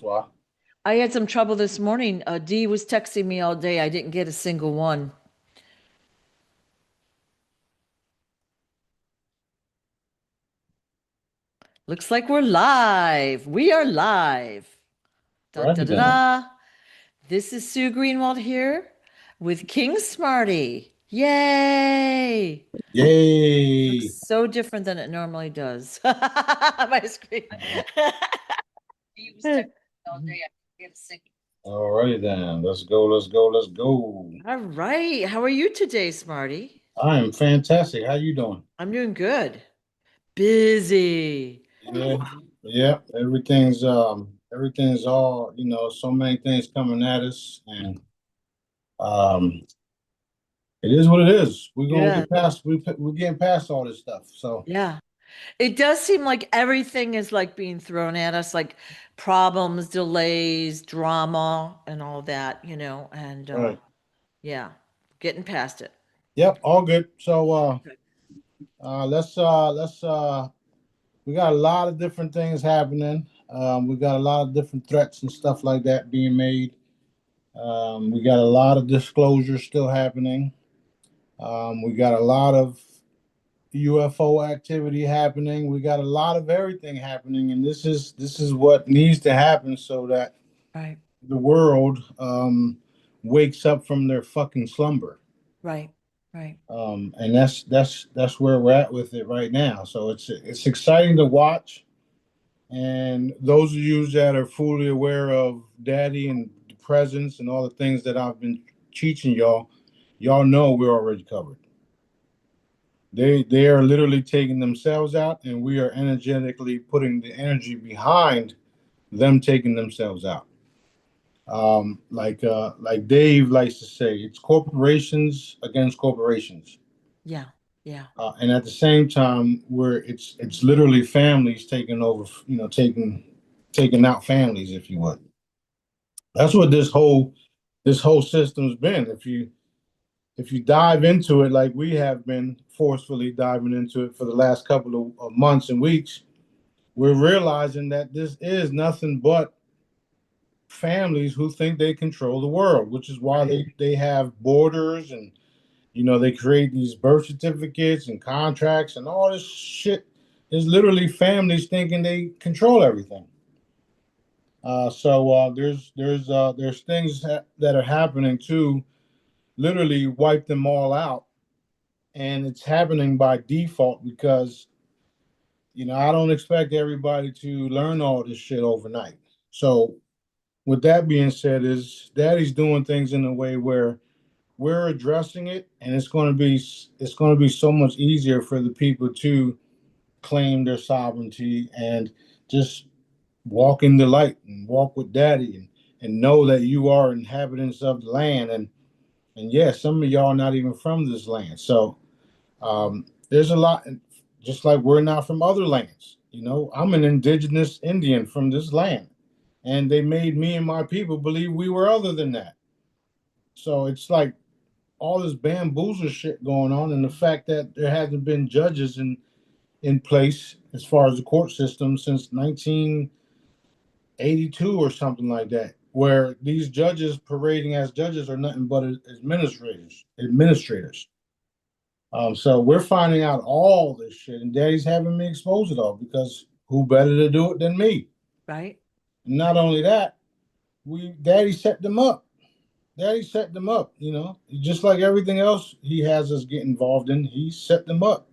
why. I had some trouble this morning. Dee was texting me all day. I didn't get a single one. Looks like we're live. We are live. Da da Right da then. da. This is Sue Greenwald here with King Smarty. Yay! Looks Yay. so different than it normally does. My screen. Dee was texting me all day. I didn't get a single. All righty then. Let's go. Let's go. Let's go. All right. How are you today, Smarty? I am fantastic. How you doing? I'm doing good. Busy. Yeah. Yeah. Everything's all, so many things coming at us, and um it is what it is. We're gonna Yeah. get past we're getting past all this stuff. So Yeah. It does seem like everything is like being thrown at us, like problems, delays, drama, and all that, and right. yeah, getting past it. Yep, all good. So let's we got a lot of different things happening. We got a lot of different threats and stuff like that being made. We got a lot of disclosures still happening. We got a lot of UFO activity happening. We got a lot of everything happening, and this is what needs to happen so that Right, the world wakes up from their fucking slumber. right, right. And that's where we're at with it right now. So it's exciting to watch. And those of you that are fully aware of Daddy and the presence and all the things that I've been teaching y'all, y'all know we're already covered. They are literally taking themselves out, and we are energetically putting the energy behind them taking themselves out. Like Dave likes to say, it's corporations against corporations. Yeah, yeah, And at the same time, where it's literally families taking over, taking out families, if you would. That's what this whole system's been. If you dive into it like we have been forcefully diving into it for the last couple of months and weeks, we're realizing that this is nothing but families who think they control the world, which is why right, they have borders, and they create these birth certificates and contracts and all this shit. Is literally families thinking they control everything. So there's things that are happening to literally wipe them all out, and it's happening by default because I don't expect everybody to learn all this shit overnight. So with that being said, is Daddy's doing things in a way where we're addressing it, and it's going to be so much easier for the people to claim their sovereignty and just walk in the light and walk with Daddy, and know that you are inhabitants of the land. And yeah, some of y'all are not even from this land. So there's a lot, just like we're not from other lands. I'm an indigenous Indian from this land, and they made me and my people believe we were other than that. So it's like all this bamboozle shit going on, and the fact that there hasn't been judges in place as far as the court system since 1982 or something like that, where these judges parading as judges are nothing but administrators. So we're finding out all this shit, and Daddy's having me expose it all because who better to do it than me? right. And not only that, Daddy set them up. Daddy set them up. Just like everything else he has us get involved in, he set them up.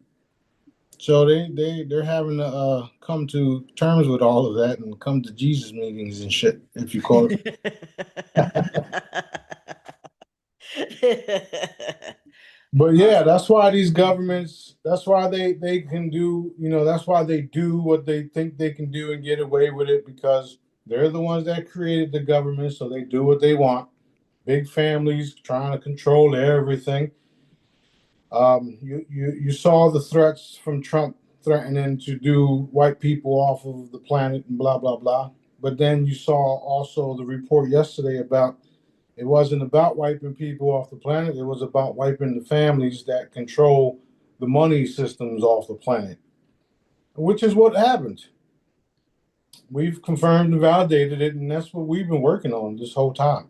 So they're having to come to terms with all of that and come to Jesus meetings and shit, if you call it. But yeah, that's why these governments, that's why they can do, that's why they do what they think they can do and get away with it, because they're the ones that created the government, so they do what they want. Big families trying to control everything. You saw the threats from Trump threatening to do white people off of the planet and blah blah blah. But then you saw also the report yesterday about it wasn't about wiping people off the planet. It was about wiping the families that control the money systems off the planet, which is what happened. we've confirmed and validated it, and that's what we've been working on this whole time.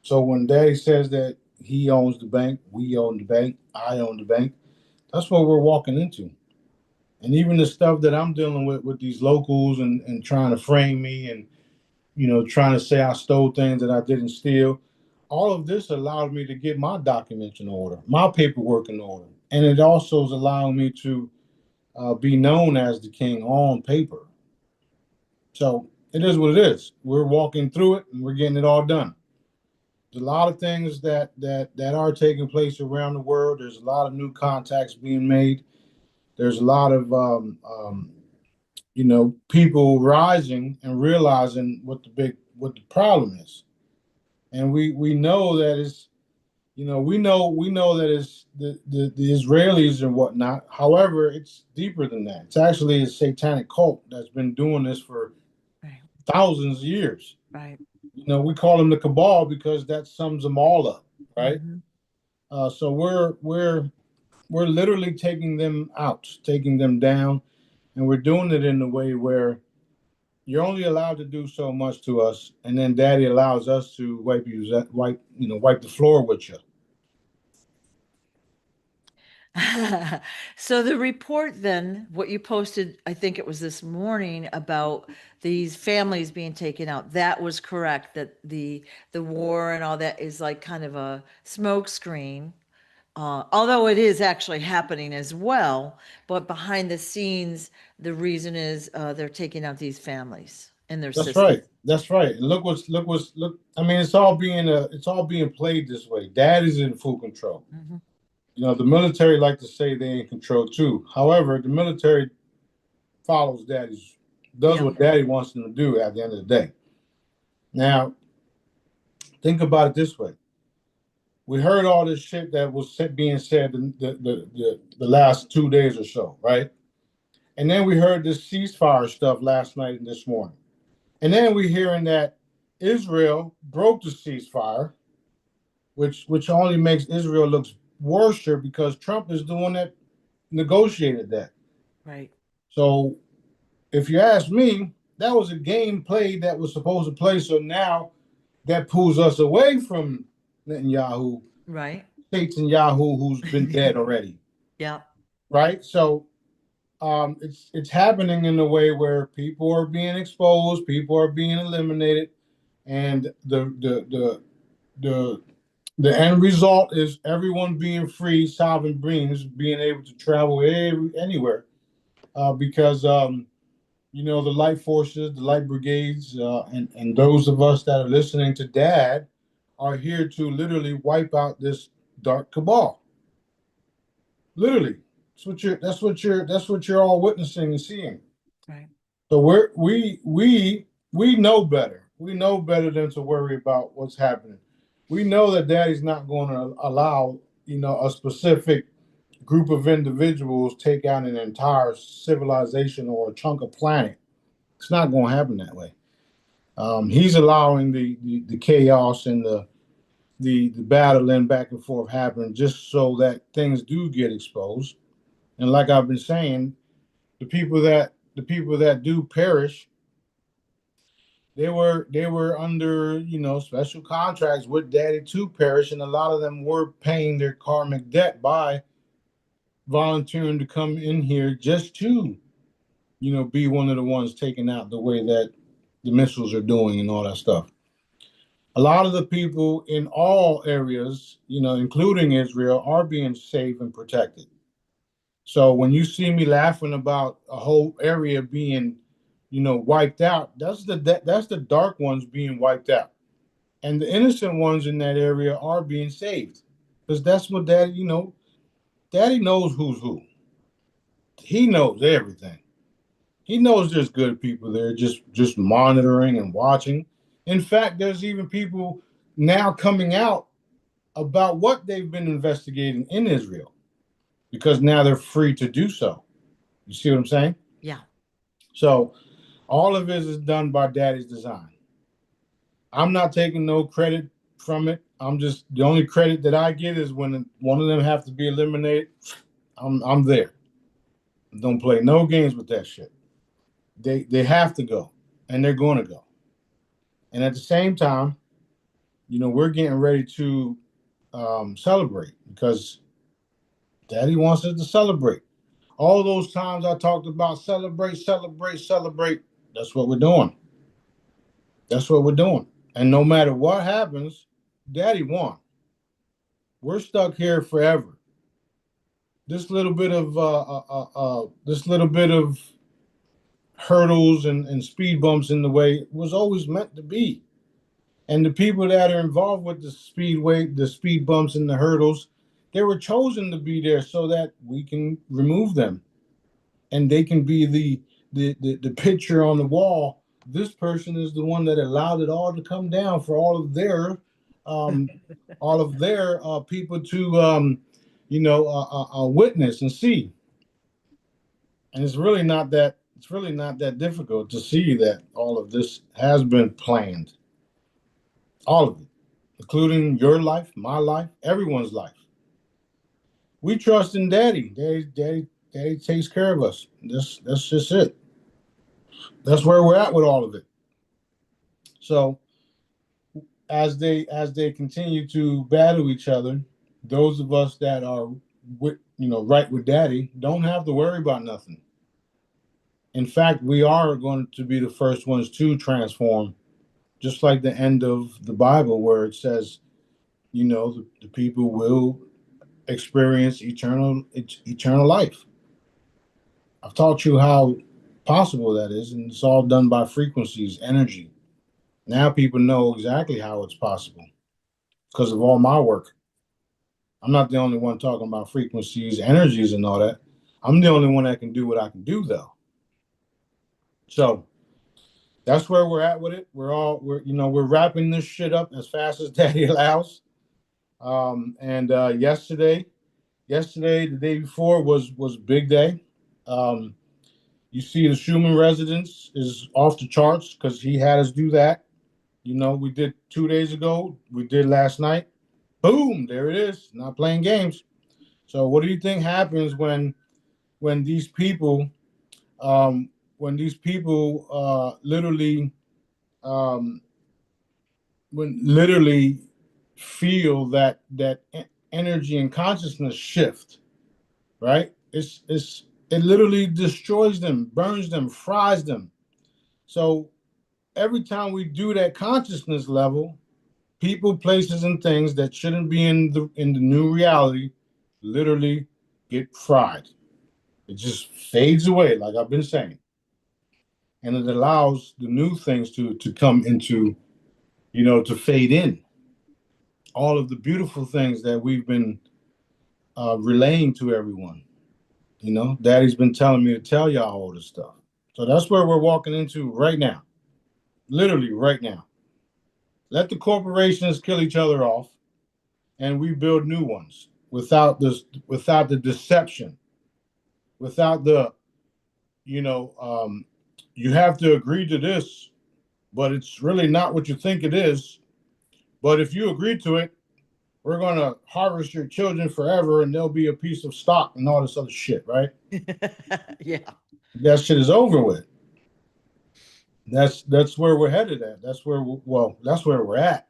So when Daddy says that he owns the bank, we own the bank, I own the bank, that's what we're walking into. And even the stuff that I'm dealing with these locals and trying to frame me and trying to say I stole things that I didn't steal, all of this allowed me to get my documents in order, my paperwork in order, and it also is allowing me to be known as the king on paper. So it is what it is. We're walking through it and we're getting it all done. There's a lot of things that are taking place around the world. There's a lot of new contacts being made. There's a lot of people rising and realizing what the problem is, and we know that it's we know that it's the Israelis and whatnot. However, it's deeper than that. It's actually a satanic cult that's been doing this for Right. thousands of years. Right. We call them the cabal because that sums them all up, right? Mhm. So we're literally taking them out, taking them down, and we're doing it in a way where you're only allowed to do so much to us, and then Daddy allows us to wipe the floor with you. So the report then, what you posted, I think it was this morning about these families being taken out, that was correct, that the war and all that is like kind of a smoke screen. Although it is actually happening as well, but behind the scenes, the reason is they're taking out these families and their That's system. right. That's right. And look. I mean, it's all being played this way. Dad is in full control. Mhm. The military like to say they're in control too. However, the military follows does Yeah, what Daddy wants them to do at the end of the day. Now, think about it this way. We heard all this shit that was being said the last 2 days or so, right? And then we heard this ceasefire stuff last night and this morning. And then we're hearing that Israel broke the ceasefire, which only makes Israel look worse because Trump is the one that negotiated that. right, So if you ask me, that was a game played that was supposed to play. So now that pulls us away from Netanyahu, right. Satan Yahoo, who's been dead already, Yeah, right? So it's happening in a way where people are being exposed, people are being eliminated, and the the end result is everyone being free, sovereign beings, being able to travel anywhere, because the light forces, the light brigades, and those of us that are listening to Dad are here to literally wipe out this dark cabal. Literally, that's what you're all witnessing and seeing. right. So we know better. We know better than to worry about what's happening. We know that Daddy's not going to allow a specific group of individuals take out an entire civilization or a chunk of planet. It's not going to happen that way. He's allowing the chaos and the battling back and forth happen just so that things do get exposed. And like I've been saying, the people that do perish, they were under special contracts with Daddy to perish, and a lot of them were paying their karmic debt by volunteering to come in here just to be one of the ones taken out the way that the missiles are doing and all that stuff. A lot of the people in all areas, including Israel, are being safe and protected. So when you see me laughing about a whole area being, wiped out, that's the dark ones being wiped out, and the innocent ones in that area are being saved, because that's what Daddy knows who's who. He knows everything. He knows there's good people there, just monitoring and watching. In fact, there's even people now coming out about what they've been investigating in Israel because now they're free to do so. You see what I'm saying? Yeah. So all of it is done by Daddy's design. I'm not taking no credit from it. I'm just the only credit that I get is when one of them have to be eliminated. I'm there. Don't play no games with that shit. They have to go. and they're going to go. And at the same time, we're getting ready to celebrate because Daddy wants us to celebrate. All those times I talked about celebrate, celebrate, celebrate. That's what we're doing. That's what we're doing. And no matter what happens, Daddy won. We're stuck here forever. This little bit of hurdles and speed bumps in the way was always meant to be. And the people that are involved with the speed bumps and the hurdles, they were chosen to be there so that we can remove them, and they can be the picture on the wall. This person is the one that allowed it all to come down for um, all of their people to witness and see. And it's really not that difficult to see that all of this has been planned, all of it, including your life, my life, everyone's life. We trust in Daddy. Daddy takes care of us. That's just it. That's where we're at with all of it. So as they continue to battle each other, those of us that are right with Daddy don't have to worry about nothing. In fact, we are going to be the first ones to transform, just like the end of the Bible where it says, the people will experience eternal life. I've taught you how possible that is, and it's all done by frequencies, energy. Now people know exactly how it's possible because of all my work. I'm not the only one talking about frequencies, energies, and all that. I'm the only one that can do what I can do, though. So that's where we're at with it. We're wrapping this shit up as fast as Daddy allows. And yesterday, the day before was a big day. Um, you see, the Schumann residence is off the charts because he had us do that. We did 2 days ago. We did last night. Boom, there it is. Not playing games. So, what do you think happens when these people um, literally um, literally feel that energy and consciousness shift, right? It literally destroys them, burns them, fries them. So every time we do that consciousness level, people, places, and things that shouldn't be in the new reality literally get fried. It just fades away, like I've been saying, and it allows the new things to come into, to fade in. All of the beautiful things that we've been relaying to everyone. Daddy's been telling me to tell y'all all this stuff. So that's where we're walking into right now, literally right now. Let the corporations kill each other off, and we build new ones without the deception, without the you have to agree to this, but it's really not what you think it is. But if you agree to it, we're going to harvest your children forever and they'll be a piece of stock and all this other shit, right? Yeah. That shit is over with. That's where we're headed at. That's where we're at.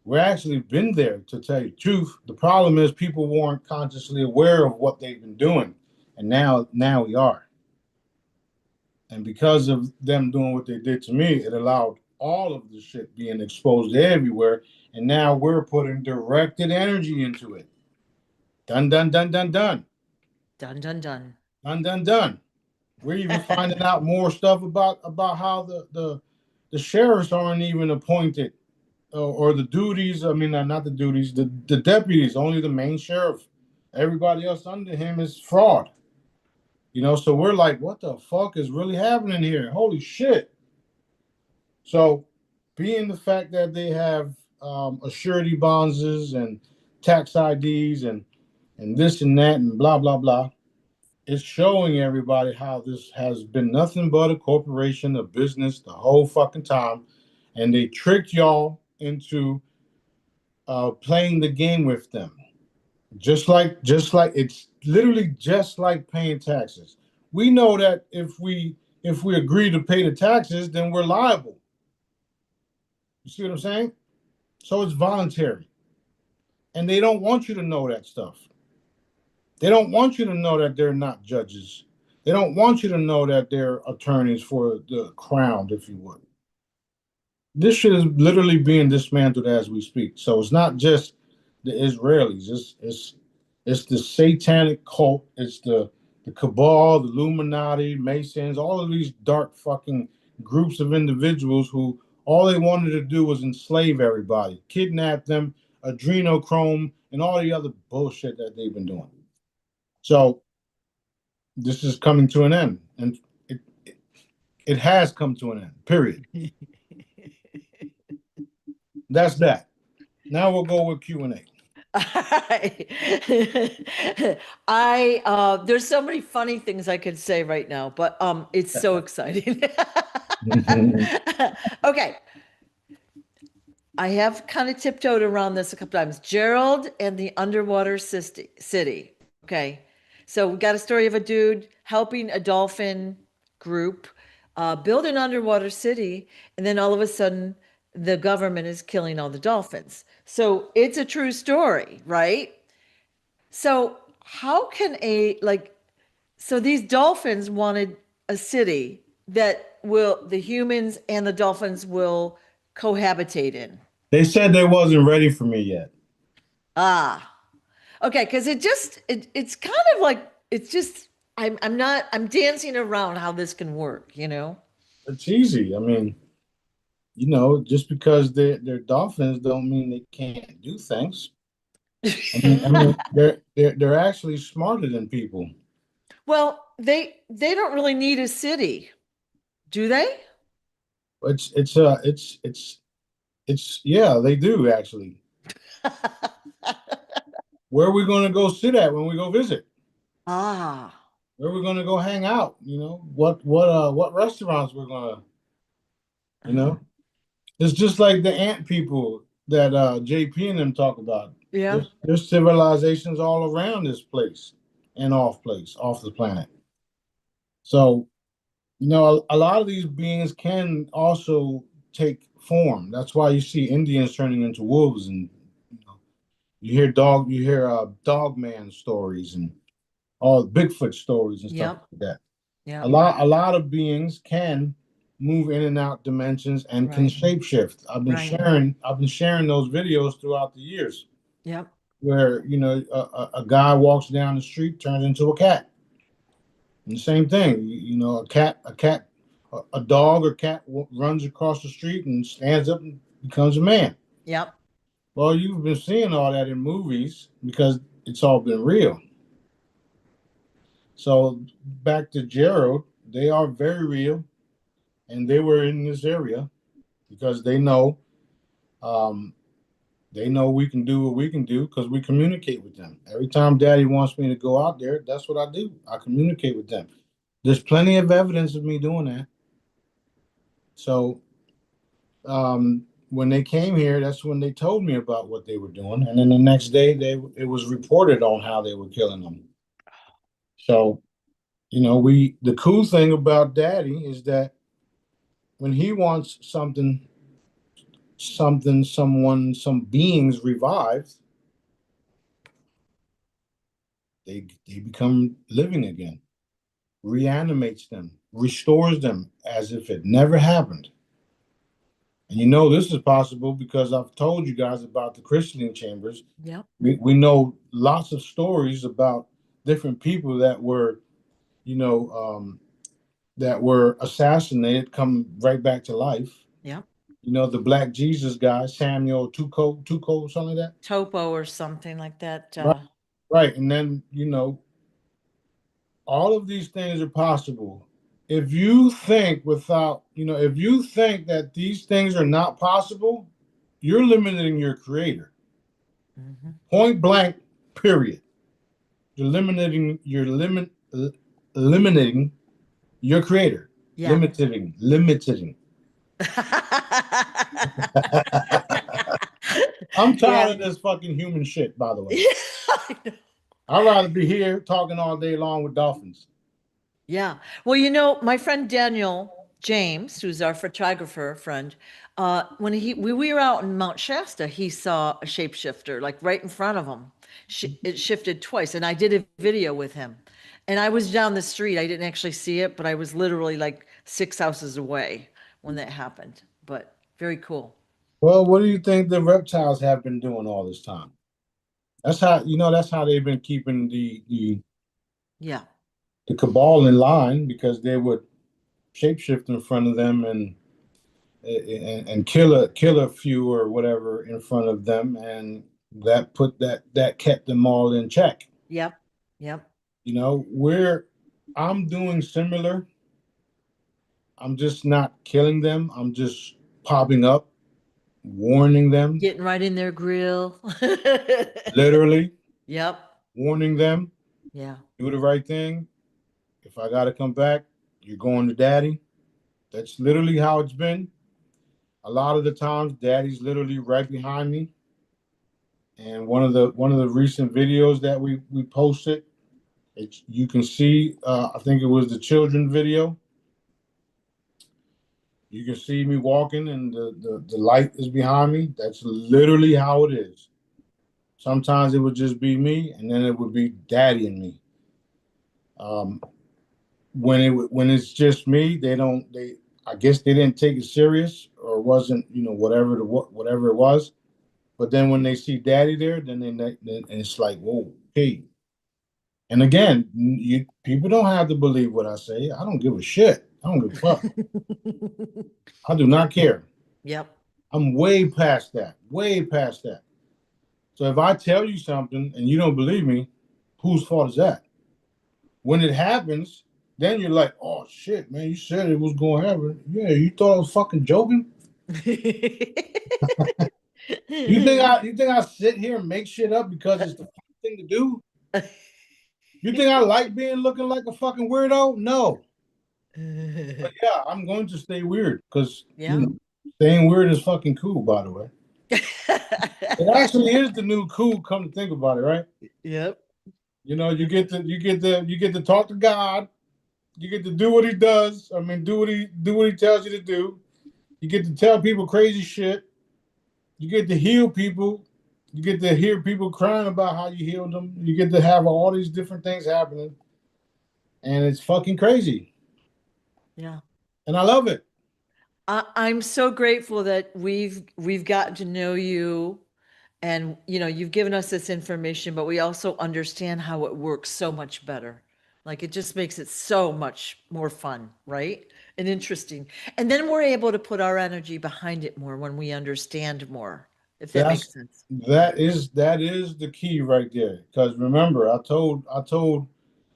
We're actually been there, to tell you the truth. The problem is people weren't consciously aware of what they've been doing. And now we are. And because of them doing what they did to me, it allowed all of the shit being exposed everywhere. And now we're putting directed energy into it. Done, done, done, done, done. Done, done, done. Done, done, done. We're even finding out more stuff about how the sheriffs aren't even appointed, or the duties. I mean, not the duties. The deputies, only the main sheriff. Everybody else under him is fraud. So we're like, what the fuck is really happening here? Holy shit. So, being the fact that they have assurity bonds and tax IDs and this and that and blah blah blah, it's showing everybody how this has been nothing but a corporation, a business the whole fucking time, and they tricked y'all into playing the game with them. Just like it's literally just like paying taxes. We know that if we if we agree to pay the taxes, then we're liable. You see what I'm saying? So it's voluntary. And they don't want you to know that stuff. They don't want you to know that they're not judges. They don't want you to know that they're attorneys for the crown, if you would. This shit is literally being dismantled as we speak. So it's not just the Israelis. It's the satanic cult. It's the cabal, the Illuminati, Masons, all of these dark fucking groups of individuals who all they wanted to do was enslave everybody, kidnap them, adrenochrome, and all the other bullshit that they've been doing. So this is coming to an end, and it has come to an end. Period. That's that. Now we'll go with Q&A. There's so many funny things I could say right now, but it's so exciting. Okay. I have kind of tiptoed around this a couple times. Gerald and the underwater city. Okay. So we got a story of a dude helping a dolphin group build an underwater city, and then all of a sudden the government is killing all the dolphins. So it's a true story, right? So how can so these dolphins wanted a city that the humans and the dolphins will cohabitate in. They said they wasn't ready for me yet. Ah, okay. Cause it's kind of like, it's just, I'm dancing around how this can work, you know? It's easy. I mean, just because they're dolphins don't mean they can't do things. I mean, they're actually smarter than people. Well, they don't really need a city, do they? It's yeah, they do actually. Where are we going to go sit at when we go visit? Ah, Where are we going to go hang out? What restaurants we're gonna, you know? It's just like the ant people that JP and them talk about. yeah, There's civilizations all around this place and off the planet. So, a lot of these beings can also take form. That's why you see Indians turning into wolves, and you hear dog man stories and all Bigfoot stories and stuff yep, like that. yep, A lot of beings can move in and out dimensions and can right, shapeshift. right, I've been sharing those videos throughout the years yep, where a guy walks down the street, turns into a cat. And the same thing, a dog or cat runs across the street and stands up and becomes a man. yep, Well, you've been seeing all that in movies because it's all been real. So back to Gerald, they are very real, and they were in this area because um, they know we can do what we can do because we communicate with them. Every time Daddy wants me to go out there, that's what I do. I communicate with them. There's plenty of evidence of me doing that. So when they came here, that's when they told me about what they were doing, and then the next day it was reported on how they were killing them. So the cool thing about Daddy is that when he wants some beings revived, they become living again, reanimates them, restores them as if it never happened. And this is possible because I've told you guys about the Christian chambers. yep, We know lots of stories about different people that were assassinated, come right back to life. yep. The Black Jesus guy, Samuel Tuco, something like that. Topo or something like that. Right, right. And then, all of these things are possible. If you think if you think that these things are not possible, you're limiting your creator. Mhm. Point blank, period. Eliminating your creator. Yeah. Limiting. I'm tired Yeah. of this fucking human shit, by the way. Yeah, I know. I'd rather be here talking all day long with dolphins. Yeah. Well, you know, my friend Daniel James, who's our photographer friend, when we were out in Mount Shasta, he saw a shapeshifter like right in front of him. It shifted twice, and I did a video with him. And I was down the street. I didn't actually see it, but I was literally like 6 houses away when that happened. But very cool. Well, what do you think the reptiles have been doing all this time? That's how they've been keeping Yeah. the cabal in line, because they would shapeshift in front of them and kill a few or whatever in front of them, and that kept them all in check. Yep. Yep. Where I'm doing similar. I'm just not killing them. I'm just popping up, warning them, Getting right in their grill. literally Yep. warning them, Yeah. do the right thing. If I got to come back, you're going to daddy. That's literally how it's been. A lot of the times, daddy's literally right behind me. And one of the recent videos that we posted, you can see. I think it was the children video. You can see me walking, and the light is behind me. That's literally how it is. Sometimes it would just be me, and then it would be daddy and me. Um, when it's just me, they I guess they didn't take it serious, or wasn't, whatever it was. But then when they see daddy there, then it's like, whoa, hey. And again, people don't have to believe what I say. I don't give a shit. I don't give a fuck. I do not Yep. care. Yep. I'm way past that. Way past that. So if I tell you something and you don't believe me, whose fault is that? When it happens, then you're like, oh shit, man, you said it was gonna happen. Yeah, you thought I was fucking joking? You think I sit here and make shit up because it's the thing to do? You think I like being looking like a fucking weirdo? No. But yeah, I'm going to stay weird because Yeah. staying weird is fucking cool, by the way. It actually is the new cool, come to think about it, right? Yep. You get to talk to God. You get to do what he does. I mean, do what he tells you to do. You get to tell people crazy shit. You get to heal people. You get to hear people crying about how you healed them. You get to have all these different things happening, and it's fucking crazy. Yeah. And I love it. I'm so grateful that we've gotten to know you, and you've given us this information, but we also understand how it works so much better. Like it just makes it so much more fun, right? And interesting. And then we're able to put our energy behind it more when we understand more, if that makes That's sense. that is the key right there. Because remember, I told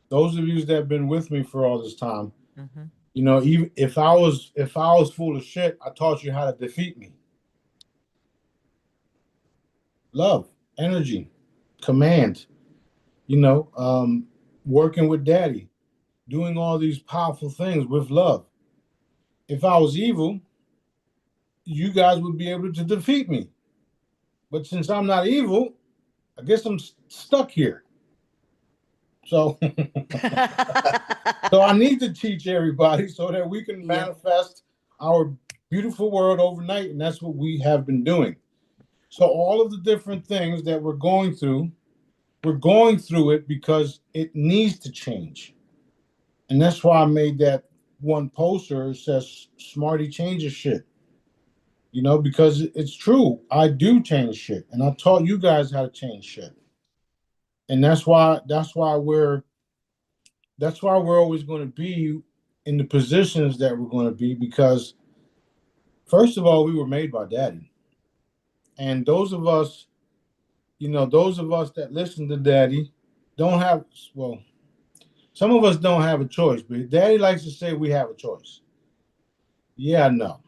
those of you that have been with me for all this time, Hmm. even if I was full of shit, I taught you how to defeat me. Love, energy, command. You know, um, Working with daddy, doing all these powerful things with love. If I was evil, you guys would be able to defeat me. But since I'm not evil, I guess I'm stuck here. So, so I need to teach everybody so that we can Yep. manifest our beautiful world overnight, and that's what we have been doing. So all of the different things that we're going through it because it needs to change. And that's why I made that one poster that says Smarty changes shit. Because it's true. I do change shit. And I taught you guys how to change shit. And that's why we're always going to be in the positions that we're going to be, because first of all, we were made by daddy. And those of us that listen to daddy don't have, well, some of us don't have a choice, but daddy likes to say we have a choice. Yeah, no.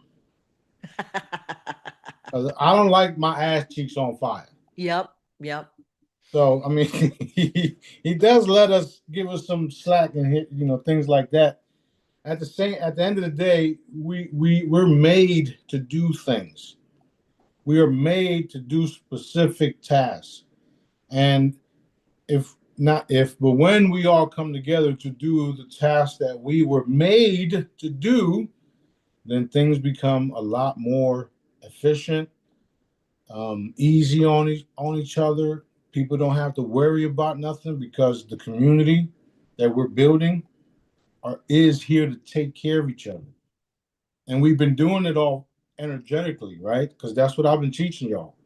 'Cause I don't like my ass cheeks on fire. Yep. Yep. So I mean, he does let us give us some slack and hit, things like that. At the end of the day, we're made to do things. We are made to do specific tasks. And if not if, but when we all come together to do the task that we were made to do, then things become a lot more efficient, easy on each other. People don't have to worry about nothing because the community that we're building is here to take care of each other. And we've been doing it all energetically, right? Because that's what I've been teaching y'all.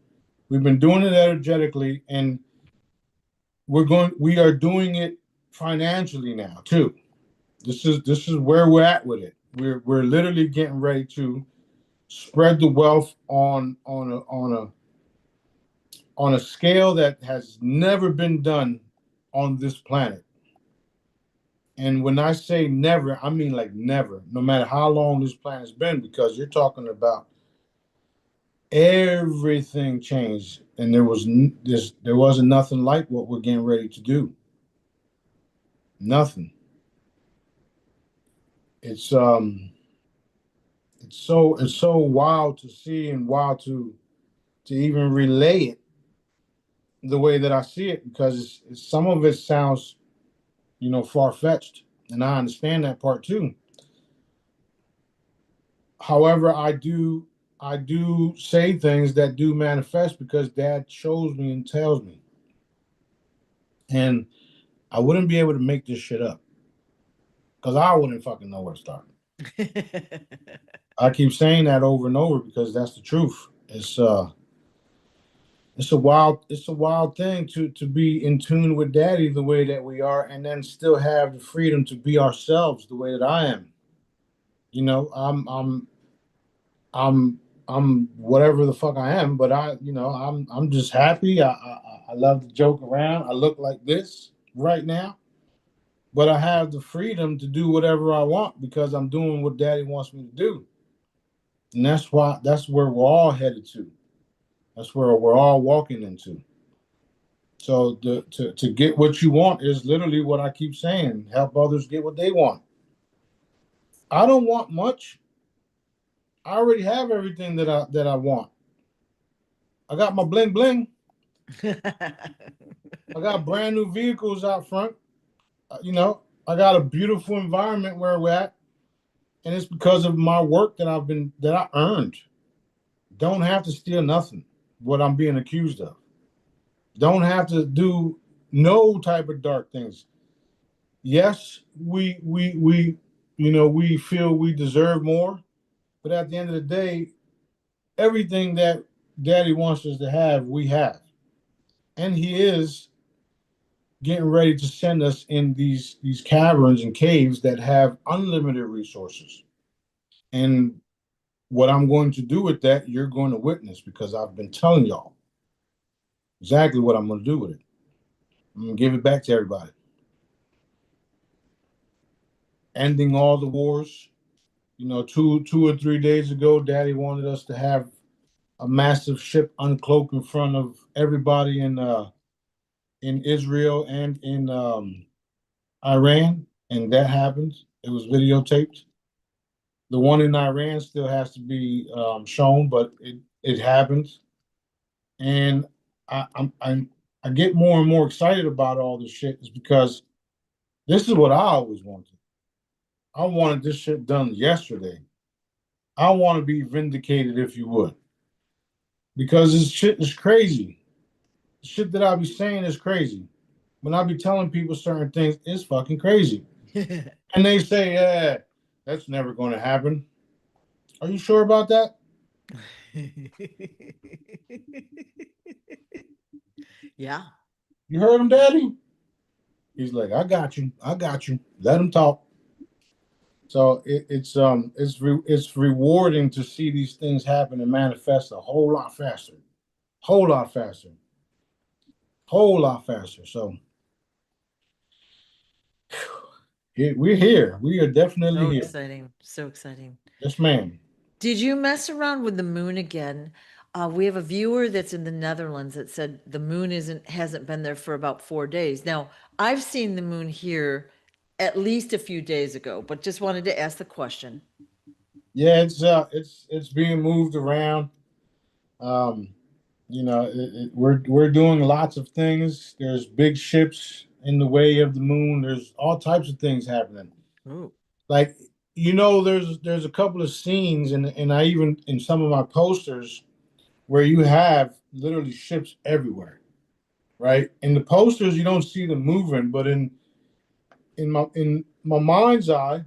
We've been doing it energetically, and we are doing it financially now too. This is where we're at with it. We're literally getting ready to spread the wealth on a scale that has never been done on this planet. And when I say never, I mean like never, no matter how long this planet's been, because you're talking about everything changed, and there wasn't nothing like what we're getting ready to do. Nothing. It's it's so wild to see and wild to even relay it the way that I see it, because some of it sounds, far fetched, and I understand that part too. However, I do say things that do manifest because Dad shows me and tells me, and I wouldn't be able to make this shit up because I wouldn't fucking know where to start. I keep saying that over and over because that's the truth. It's a wild thing to be in tune with Daddy the way that we are, and then still have the freedom to be ourselves the way that I am. You know, I'm I'm whatever the fuck I am, but I'm just happy. I love to joke around. I look like this right now, but I have the freedom to do whatever I want because I'm doing what Daddy wants me to do, and that's where we're all headed to. That's where we're all walking into. So to get what you want is literally what I keep saying. Help others get what they want. I don't want much. I already have everything that I want. I got my bling bling. I got brand new vehicles out front. I got a beautiful environment where we're at, and it's because of my work that I earned. Don't have to steal nothing. What I'm being accused of. Don't have to do no type of dark things. Yes, we feel we deserve more, but at the end of the day, everything that Daddy wants us to have, we have, and He is getting ready to send us in these caverns and caves that have unlimited resources. And what I'm going to do with that, you're going to witness because I've been telling y'all exactly what I'm going to do with it. I'm going to give it back to everybody, ending all the wars. 2 or 3 days ago, Daddy wanted us to have a massive ship uncloak in front of everybody in Israel and in Iran, and that happened. It was videotaped. The one in Iran still has to be shown, but it happens. And I get more and more excited about all this shit is because this is what I always wanted. I wanted this shit done yesterday. I want to be vindicated, if you would, because this shit is crazy. The shit that I be saying is crazy. When I be telling people certain things, it's fucking crazy. And they say, yeah, that's never going to happen. Are you sure about that? Yeah. You heard him, Daddy? He's like, I got you. I got you. Let him talk. So it's rewarding to see these things happen and manifest a whole lot faster, whole lot faster, whole lot faster. So we're here. We are definitely So here. exciting. So exciting. Yes, ma'am. Did you mess around with the moon again? We have a viewer that's in the Netherlands that said the moon hasn't been there for about 4 days. Now, I've seen the moon here at least a few days ago, but just wanted to ask the question. Yeah, it's being moved around. Um, we're doing lots of things. There's big ships in the way of the moon. There's all types of things happening. Ooh. Like, there's a couple of scenes, and I even in some of my posters where you have literally ships everywhere, right? In the posters, you don't see them moving, but in my mind's eye,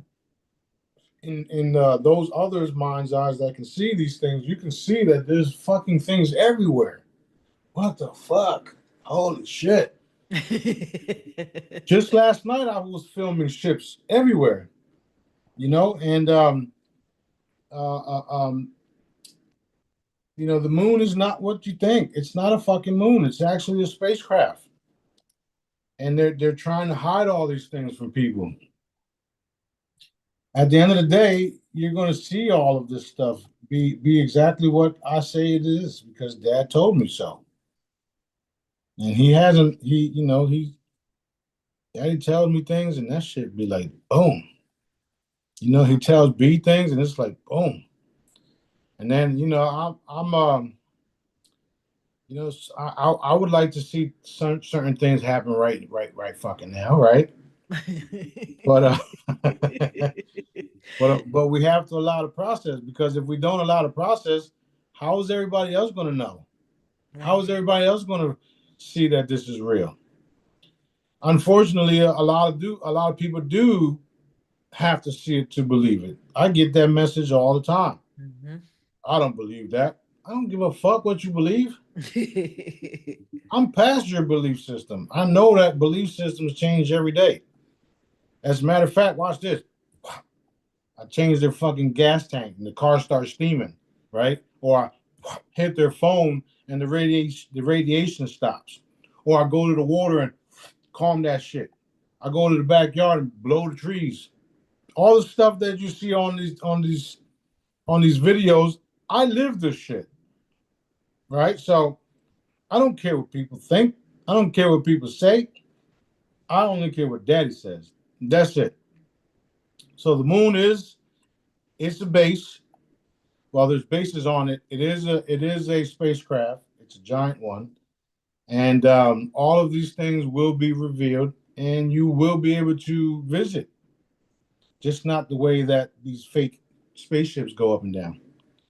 in those others' mind's eyes that can see these things, you can see that there's fucking things everywhere. What the fuck? Holy shit! Just last night, I was filming ships everywhere, and uh, uh, um, the moon is not what you think. It's not a fucking moon. It's actually a spacecraft, and they're trying to hide all these things from people. At the end of the day, you're going to see all of this stuff be exactly what I say it is because Dad told me so. And he hasn't. Daddy tells me things, and that shit be like boom. He tells B things, and it's like boom. And then I'm I would like to see certain things happen right fucking now, right? But but we have to allow the process, because if we don't allow the process, how is everybody else going to know? How is everybody else going to see that this is real? Unfortunately, a lot of people do have to see it to believe it. I get that message all the time. Mhm. I don't believe that. I don't give a fuck what you believe. I'm past your belief system. I know that belief systems change every day. As a matter of fact, watch this. I change their fucking gas tank and the car starts steaming, right? Or I hit their phone and the radiation stops. Or I go to the water and calm that shit. I go to the backyard and blow the trees. All the stuff that you see on these videos, I live this shit, right? So I don't care what people think. I don't care what people say. I only care what Daddy says. That's it. So the moon it's a base. Well, there's bases on it. It is a spacecraft. It's a giant one, and all of these things will be revealed, and you will be able to visit. Just not the way that these fake spaceships go up and down.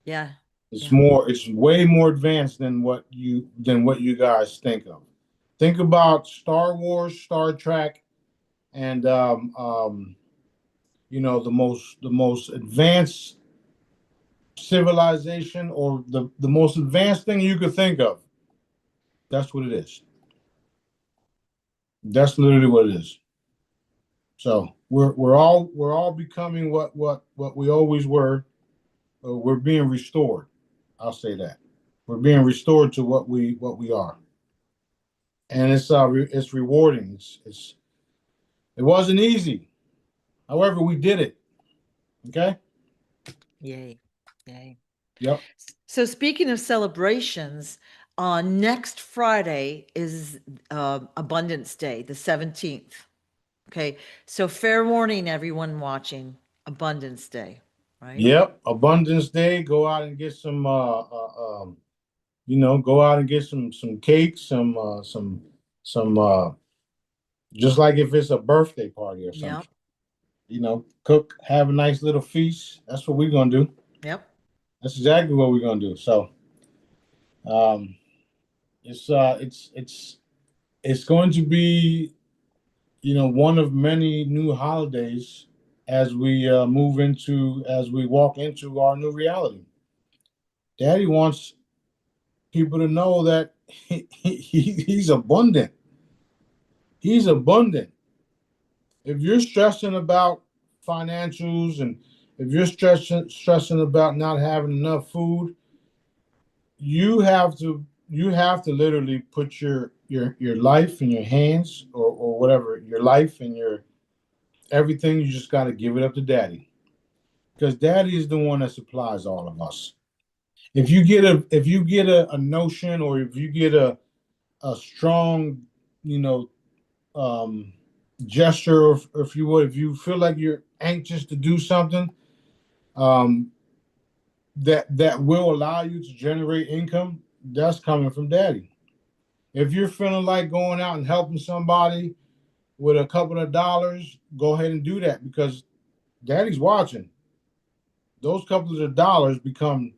Yeah. It's Yeah. more. It's way more advanced than what you guys think of. Think about Star Wars, Star Trek, and the most advanced civilization, or the most advanced thing you could think of. That's what it is. That's literally what it is. So we're all becoming what we always were. We're being restored. I'll say that. We're being restored to what we are, and it's rewarding. It wasn't easy. However, we did it. Okay. Yay. Yay. Yep. So speaking of celebrations, next Friday is Abundance Day, the 17th. Okay. So fair warning, everyone watching, Abundance Day, right? Yep. Abundance Day. Go out and get some. Go out and get some cake, some. Just like if it's a birthday party or something. Yep. Cook, have a nice little feast. That's what we're gonna do. Yep. That's exactly what we're gonna do. So, um, it's going to be, one of many new holidays as we as we walk into our new reality. Daddy wants people to know that he's abundant. He's abundant. If you're stressing about financials, and if you're stressing about not having enough food, you have to literally put your life in your hands, or whatever, your life and your everything. You just got to give it up to Daddy, because Daddy is the one that supplies all of us. If you get a notion, or if you get a strong, you know um gesture, or if you would, if you feel like you're anxious to do something, um that will allow you to generate income, that's coming from Daddy. If you're feeling like going out and helping somebody, with a couple of dollars, go ahead and do that because daddy's watching. Those couple of dollars become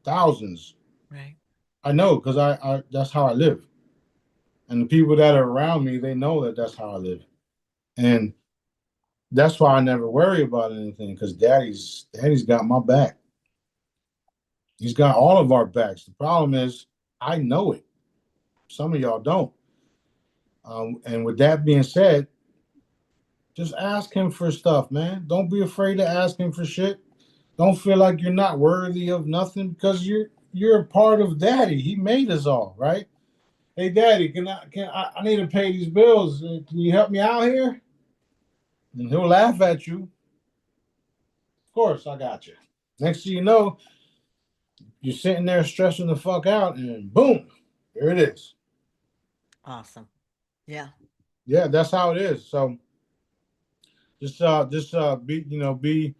thousands. Right. I know because I that's how I live. And the people that are around me, they know that that's how I live. And that's why I never worry about anything because daddy's got my back. He's got all of our backs. The problem is I know it. Some of y'all don't. And with that being said, just ask him for stuff, man. Don't be afraid to ask him for shit. Don't feel like you're not worthy of nothing because you're a part of daddy. He made us all, right? Hey daddy, I need to pay these bills. Can you help me out here? And he'll laugh at you. Of course, I got you. Next thing you know, you're sitting there stressing the fuck out, and boom, there it is. Awesome. Yeah. Yeah, that's how it is. So just be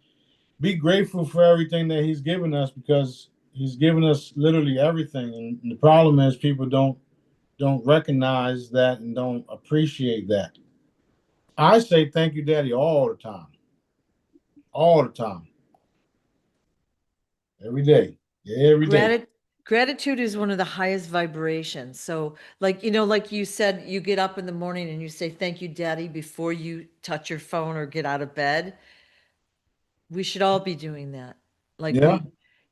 be grateful for everything that he's given us because he's given us literally everything. And the problem is people don't recognize that and don't appreciate that. I say thank you, Daddy, all the time, every day, every day. Gratitude Gratitude is one of the highest vibrations. So like, like you said, you get up in the morning and you say, thank you, Daddy, before you touch your phone or get out of bed. We should all be doing that. Like Yeah,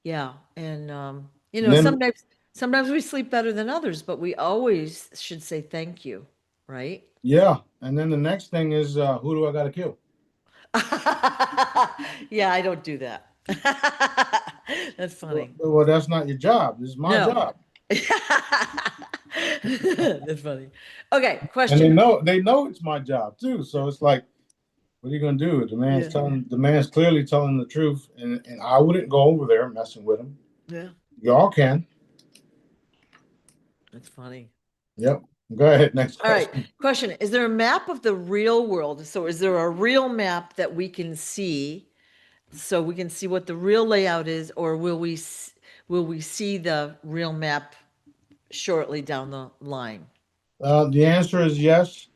yeah. And, and then sometimes we sleep better than others, but we always should say thank you, right? yeah, and then the next thing is who do I got to kill? Yeah, I don't do that. That's funny. Well, that's not your job. This is my No. job. That's funny. Okay, And question. they know it's my job too. So it's like, what are you gonna do? Yeah, The man's clearly telling the truth, and I wouldn't go over there messing with him. yeah, Y'all can. that's funny. Yep. Go ahead. Next All right, question. question. Is there a map of the real world? So is there a real map that we can see so we can see what the real layout is, or will we see the real map shortly down the line? The answer is yes.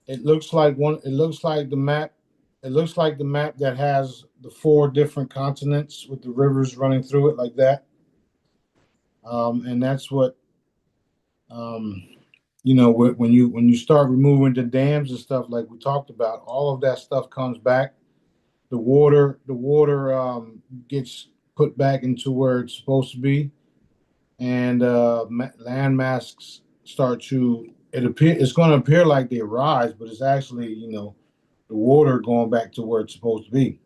It looks like one. It looks like the map. It looks like the map that has the four different continents with the rivers running through it like that. And that's what um, when you start removing the dams and stuff like we talked about. All of that stuff comes back. The water gets put back into where it's supposed to be, and land masks start to it's going to appear like they rise, but it's actually the water going back to where it's supposed to be.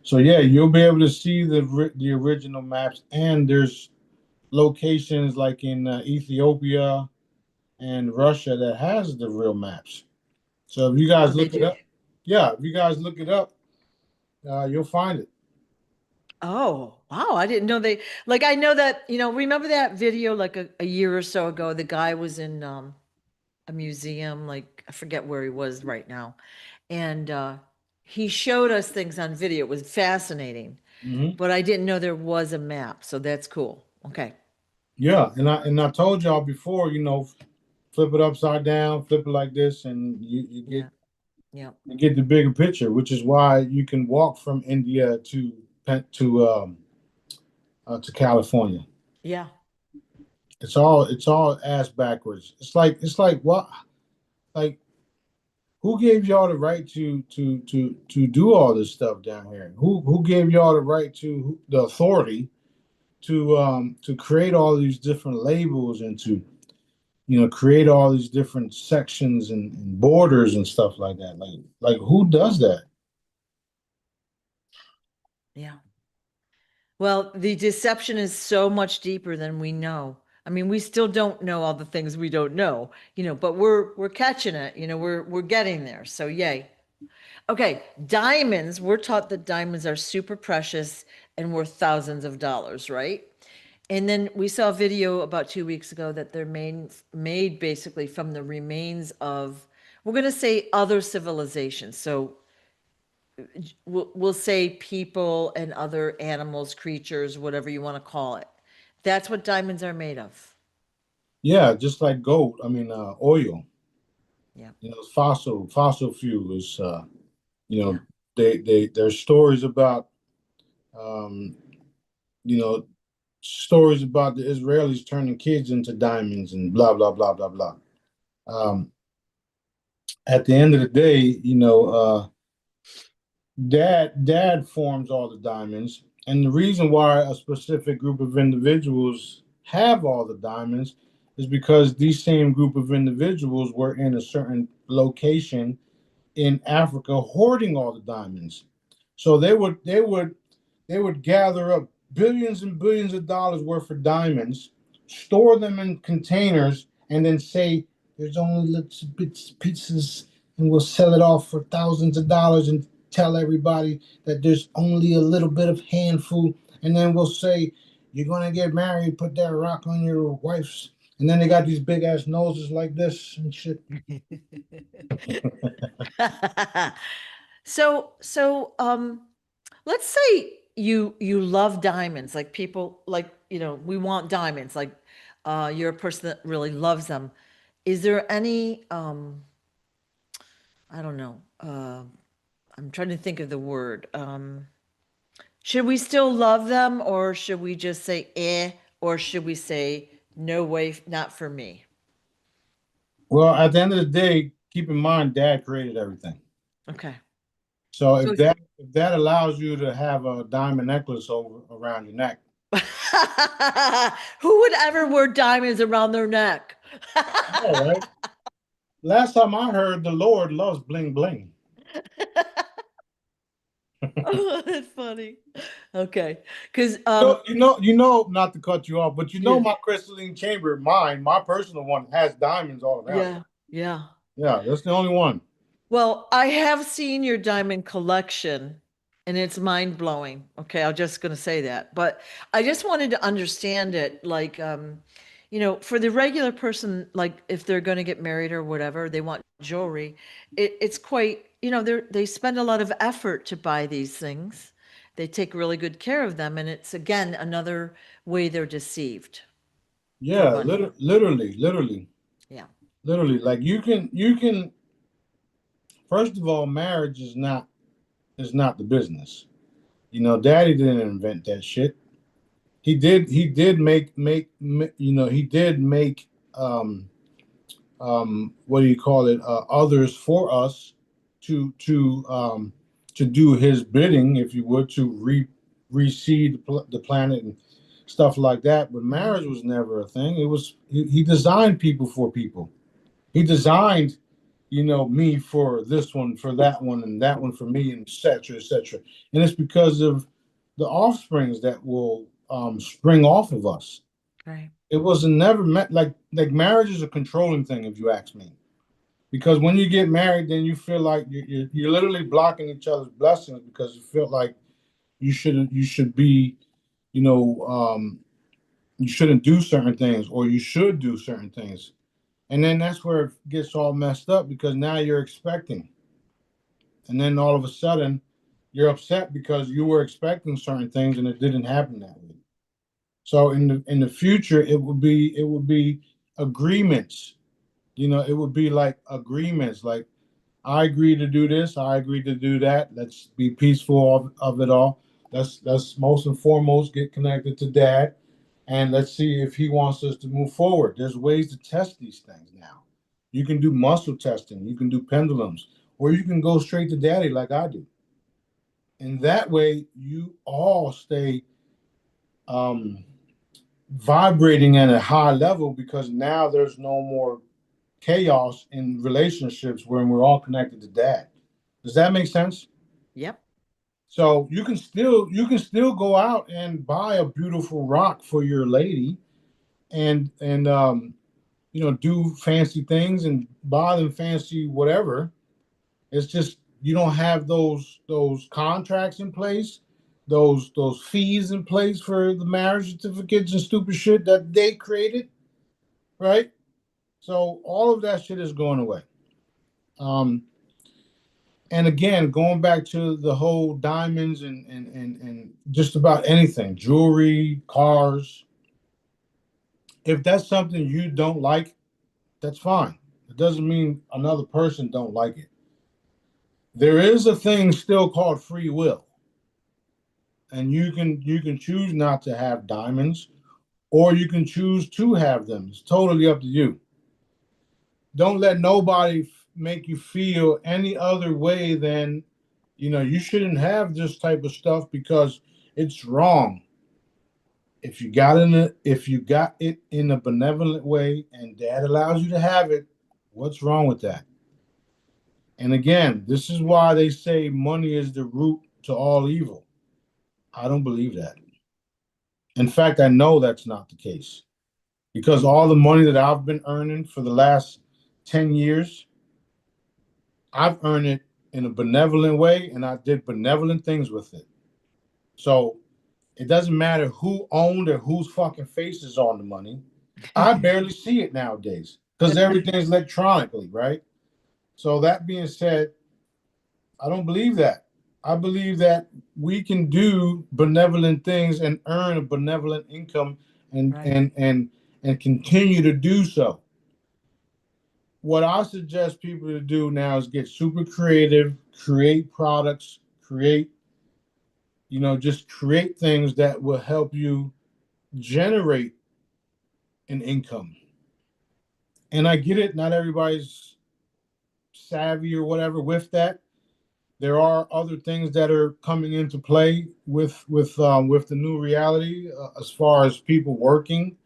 So yeah, you'll be able to see the original maps, and there's locations like in Ethiopia and Russia that has the real maps. So if you Oh, guys they look it do? up, yeah, if you guys look it up, you'll find it. Oh, wow. I didn't know they, like, I know that, remember that video like a year or so ago? The guy was in a museum, like, I forget where he was right now. And he showed us things on video. It was fascinating, Hmm. but I didn't know there was a map. So that's cool. Okay. Yeah, and I told y'all before, flip it upside down, flip it like this, and Yeah. Yeah. you get the bigger picture, which is why you can walk from India to California. Yeah. It's all ass backwards. It's like what like who gave y'all the right to do all this stuff down here? Who gave y'all the right the authority to create all these different labels and to create all these different sections and borders and stuff like that. Like who does that? Yeah. Well, the deception is so much deeper than we know. I mean, we still don't know all the things we don't know, but we're catching it, we're getting there. So yay. Okay, diamonds, we're taught that diamonds are super precious and worth thousands of dollars, right? And then we saw a video about 2 weeks ago that they're made basically from the remains of, we're going to say other civilizations. So we'll say people and other animals, creatures, whatever you want to call it. That's what diamonds are made of. Yeah, just like gold. Oil. Yeah. Fossil fuel is. You Yeah. know, there's stories about um, you know, stories about the Israelis turning kids into diamonds and blah blah blah blah blah. Um, at the end of the day, dad forms all the diamonds, and the reason why a specific group of individuals have all the diamonds is because these same group of individuals were in a certain location in Africa hoarding all the diamonds. So they would gather up billions and billions of dollars worth of diamonds, store them in containers, and then say there's only little bits pieces, and we'll sell it off for thousands of dollars and tell everybody that there's only a little bit of handful, and then we'll say you're gonna get married, put that rock on your wife's, and then they got these big ass noses like this and shit. So, let's say you love diamonds, like people like, we want diamonds, like you're a person that really loves them. Is there any I don't know, I'm trying to think of the word. Should we still love them, or should we just say or should we say no way, not for me? Well, at the end of the day, keep in mind, Dad created everything. Okay. So So if that allows you to have a diamond necklace over around your neck, who would ever wear diamonds around their neck? all right. Last time I heard, the Lord loves bling bling. Oh, that's funny. Okay. Because Not to cut you off, but yeah, my crystalline chamber, my personal one, has diamonds all around it. yeah, yeah. Yeah, that's the only one. Well, I have seen your diamond collection and it's mind blowing. Okay, I'm just going to say that. But I just wanted to understand it, like for the regular person, like if they're going to get married or whatever, they want jewelry. It's quite, they spend a lot of effort to buy these things. They take really good care of them, and it's again another way they're deceived for Yeah, money. Yeah. literally. Like you can. First of all, marriage is not the business. Daddy didn't invent that shit. He did make um what do you call it, others for us to do his bidding, if you would, to reseed the planet and stuff like that. But Mhm. marriage was never a thing. He designed people for people. He designed, me for this one, for that one, and that one for me, and etc. etc. And it's because of the offsprings that will spring off of us. Right. It was never meant like marriage is a controlling thing, if you ask me. Because when you get married, then you feel like you're literally blocking each other's blessings because you feel like you should be, you know, you shouldn't do certain things, or you should do certain things. And then that's where it gets all messed up, because now you're expecting. And then all of a sudden you're upset because you were expecting certain things and it didn't happen that way. So in the future, it would be agreements. It would be like agreements, like I agree to do this, I agree to do that. Let's be peaceful of it all. Let's most and foremost get connected to Dad, and let's see if he wants us to move forward. There's ways to test these things now. You can do muscle testing, you can do pendulums, or you can go straight to Daddy like I do. And that way you all stay um, vibrating at a high level, because now there's no more chaos in relationships when we're all connected to Dad. Does that make sense? Yep. So you can still go out and buy a beautiful rock for your lady, and do fancy things and buy them fancy whatever. It's just you don't have those contracts in place, those fees in place for the marriage certificates and stupid shit that they created, right? So all of that shit is going away. Um, and again, going back to the whole diamonds and just about anything, jewelry, cars, If that's something you don't like, that's fine. It doesn't mean another person don't like it. There is a thing still called free will, and you can choose not to have diamonds, or you can choose to have them. It's totally up to you. Don't let nobody make you feel any other way than, you shouldn't have this type of stuff because it's wrong. If you got it in a benevolent way and dad allows you to have it, what's wrong with that? And again, this is why they say money is the root to all evil. I don't believe that. In fact, I know that's not the case because all the money that I've been earning for the last 10 years, I've earned it in a benevolent way and I did benevolent things with it. So it doesn't matter who owned or whose fucking face is on the money. I barely see it nowadays because everything's electronically, right? So that being said, I don't believe that. I believe that we can do benevolent things and earn a benevolent income and Right. and and and continue to do so. What I suggest people to do now is get super creative, create products, just create things that will help you generate an income. And I get it, not everybody's savvy or whatever with that. There are other things that are coming into play with the new reality as far as people working.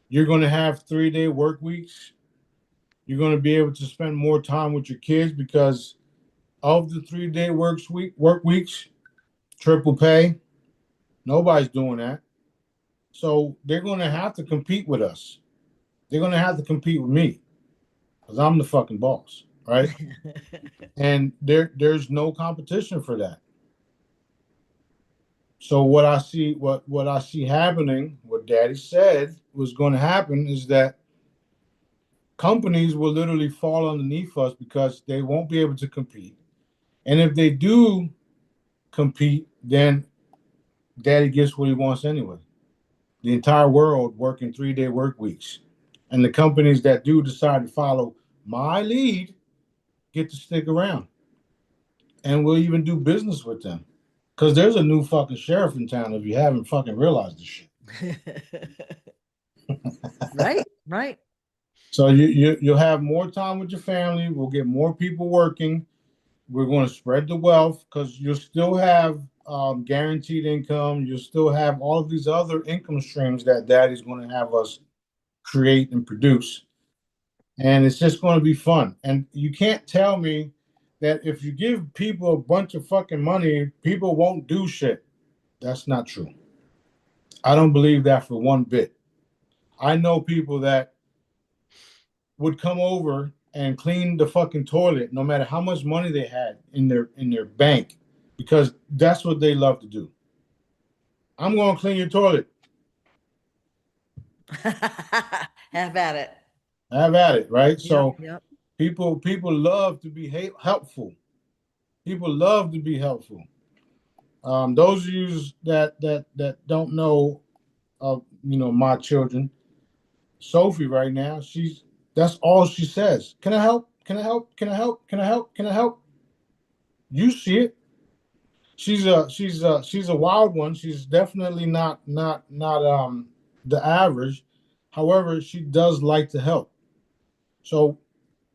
You're going to have 3-day work weeks. You're going to be able to spend more time with your kids because of the 3-day work weeks, triple pay. Nobody's doing that. So they're going to have to compete with us. They're going to have to compete with me because I'm the fucking boss, right? And there's no competition for that. So what I see happening, what Daddy said was going to happen is that companies will literally fall underneath us because they won't be able to compete. And if they do compete, then Daddy gets what he wants anyway. The entire world working 3-day work weeks. And the companies that do decide to follow my lead get to stick around. And we'll even do business with them. Because there's a new fucking sheriff in town if you haven't fucking realized this shit. Right, right. So you'll have more time with your family. We'll get more people working. We're going to spread the wealth because you'll still have guaranteed income. You'll still have all of these other income streams that Daddy's going to have us create and produce. And it's just going to be fun. And you can't tell me that if you give people a bunch of fucking money, people won't do shit. That's not true. I don't believe that for one bit. I know people that would come over and clean the fucking toilet no matter how much money they had in their bank because that's what they love to do. I'm going to clean your toilet. Have at it. Have at it, right? Yep, So yep. people love to be helpful. People love to be helpful. Those of you that don't know of my children, Sophie right now, that's all she says. Can I help? Can I help? Can I help? Can I help? Can I help? You see it. She's a wild one. She's definitely not the average. However, she does like to help. So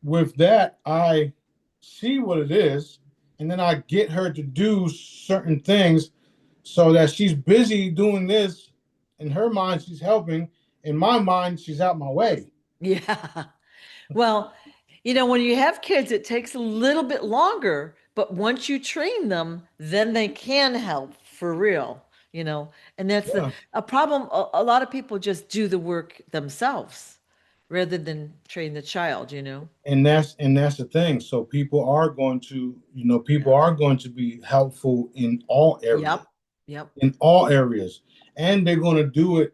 with that, I see what it is, and then I get her to do certain things so that she's busy doing this. In her mind, she's helping. In my mind, she's out my way. Yeah. Well, when you have kids, it takes a little bit longer, but once you train them, then they can help for real, and that's Yeah. a problem. A lot of people just do the work themselves rather than train the child. And that's the thing. So people Yeah. are going to be helpful in all areas. Yep. Yep. In all areas. And they're going to do it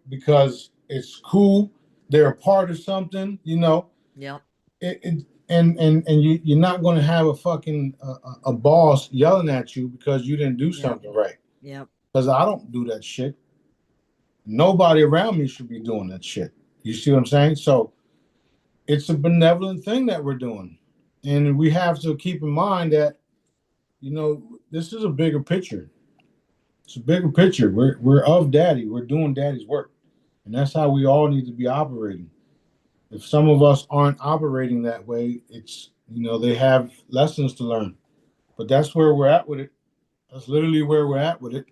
because it's cool. They're a part of something, Yep. and you're not going to have a fucking a boss yelling at you because you didn't do Yep. something right. Yep. Because I don't do that shit. Nobody around me should be doing that shit. You see what I'm saying? So it's a benevolent thing that we're doing. And we have to keep in mind that, this is a bigger picture. It's a bigger picture. We're of daddy. We're doing daddy's work. And that's how we all need to be operating. If some of us aren't operating that way, it's, they have lessons to learn. But that's where we're at with it. That's literally where we're at with it.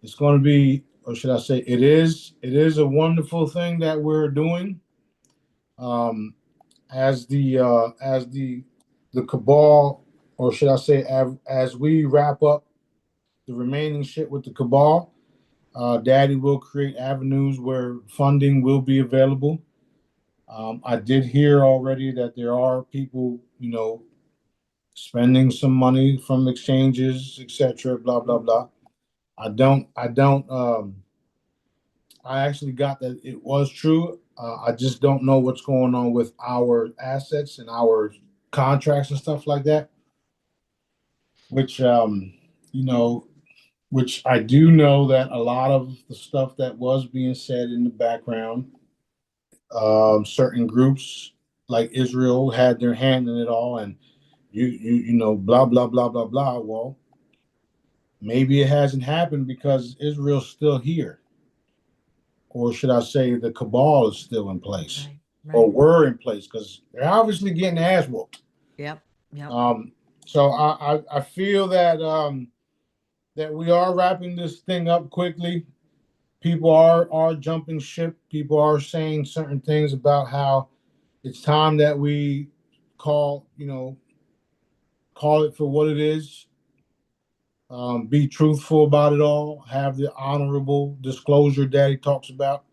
It's going to be, or should I say, it is a wonderful thing that we're doing. Um, as the cabal, or should I say, as we wrap up the remaining shit with the cabal, Daddy will create avenues where funding will be available. I did hear already that there are people, spending some money from exchanges, etc. Blah blah blah. I actually got that it was true. I just don't know what's going on with our assets and our contracts and stuff like that. Which you know, which I do know that a lot of the stuff that was being said in the background, certain groups like Israel had their hand in it all, and blah blah blah blah blah. Well, maybe it hasn't happened because Israel's still here, or should I say, the cabal is still in place, Right, or right. were in place, because they're obviously getting their ass whooped. Yep, yep. So I feel that we are wrapping this thing up quickly. People are jumping ship. People are saying certain things about how it's time that we call you know call it for what it is. Be truthful about it all. Have the honorable disclosure that he talks about,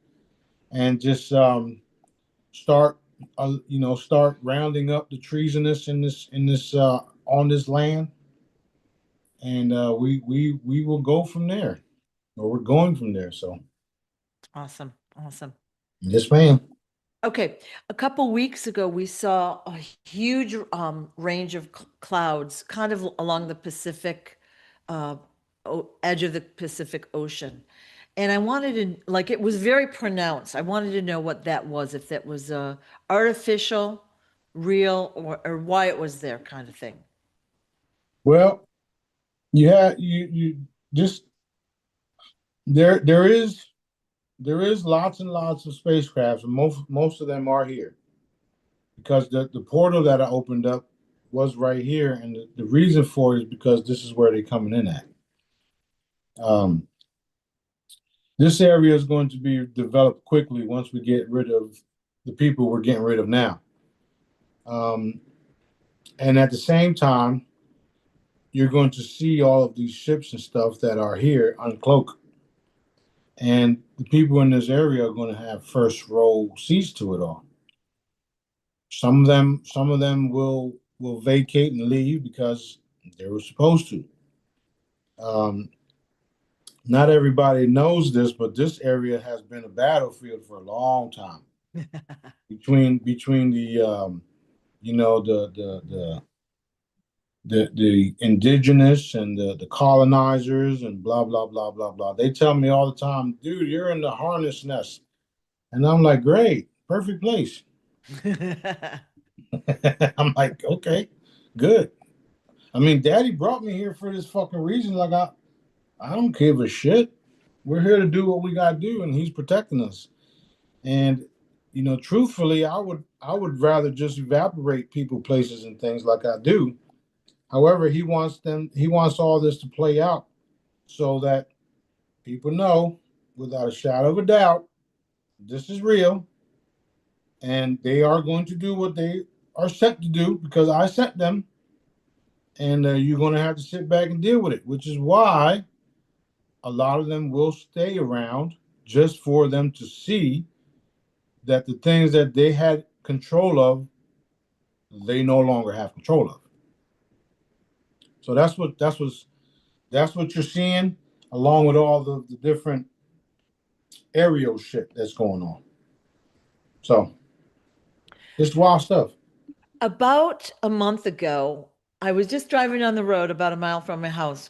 and just start start rounding up the treasonous in this on this land, and we will go from there, or we're going from there. So Awesome, awesome. yes, ma'am. Okay, a couple weeks ago, we saw a huge range of clouds kind of along the Pacific, uh, edge of the Pacific Ocean. And I wanted to, like, it was very pronounced. I wanted to know what that was, if that was artificial, real, or why it was there kind of thing. Well, you just there is lots and lots of spacecrafts, and most of them are here because the portal that I opened up was right here, and the reason for it is because this is where they're coming in at. Um, this area is going to be developed quickly once we get rid of the people we're getting rid of now. Um, and at the same time, you're going to see all of these ships and stuff that are here uncloak. And the people in this area are going to have first row seats to it all. Some of them will vacate and leave because they were supposed to. Um, Not everybody knows this, but this area has been a battlefield for a long time between the indigenous and the colonizers and blah blah blah blah blah. They tell me all the time, dude, you're in the harness nest, and I'm like, great, perfect place. I'm like, okay, good. I mean, Daddy brought me here for this fucking reason. Like, I don't give a shit. We're here to do what we gotta do, and he's protecting us. And truthfully, I would rather just evaporate people, places, and things like I do. However, he wants all this to play out so that people know without a shadow of a doubt this is real, and they are going to do what they are set to do because I set them, and you're going to have to sit back and deal with it, which is why a lot of them will stay around just for them to see that the things that they had control of, they no longer have control of. So that's what you're seeing, along with all the different aerial shit that's going on. So it's wild stuff. About a month ago, I was just driving on the road about a mile from my house,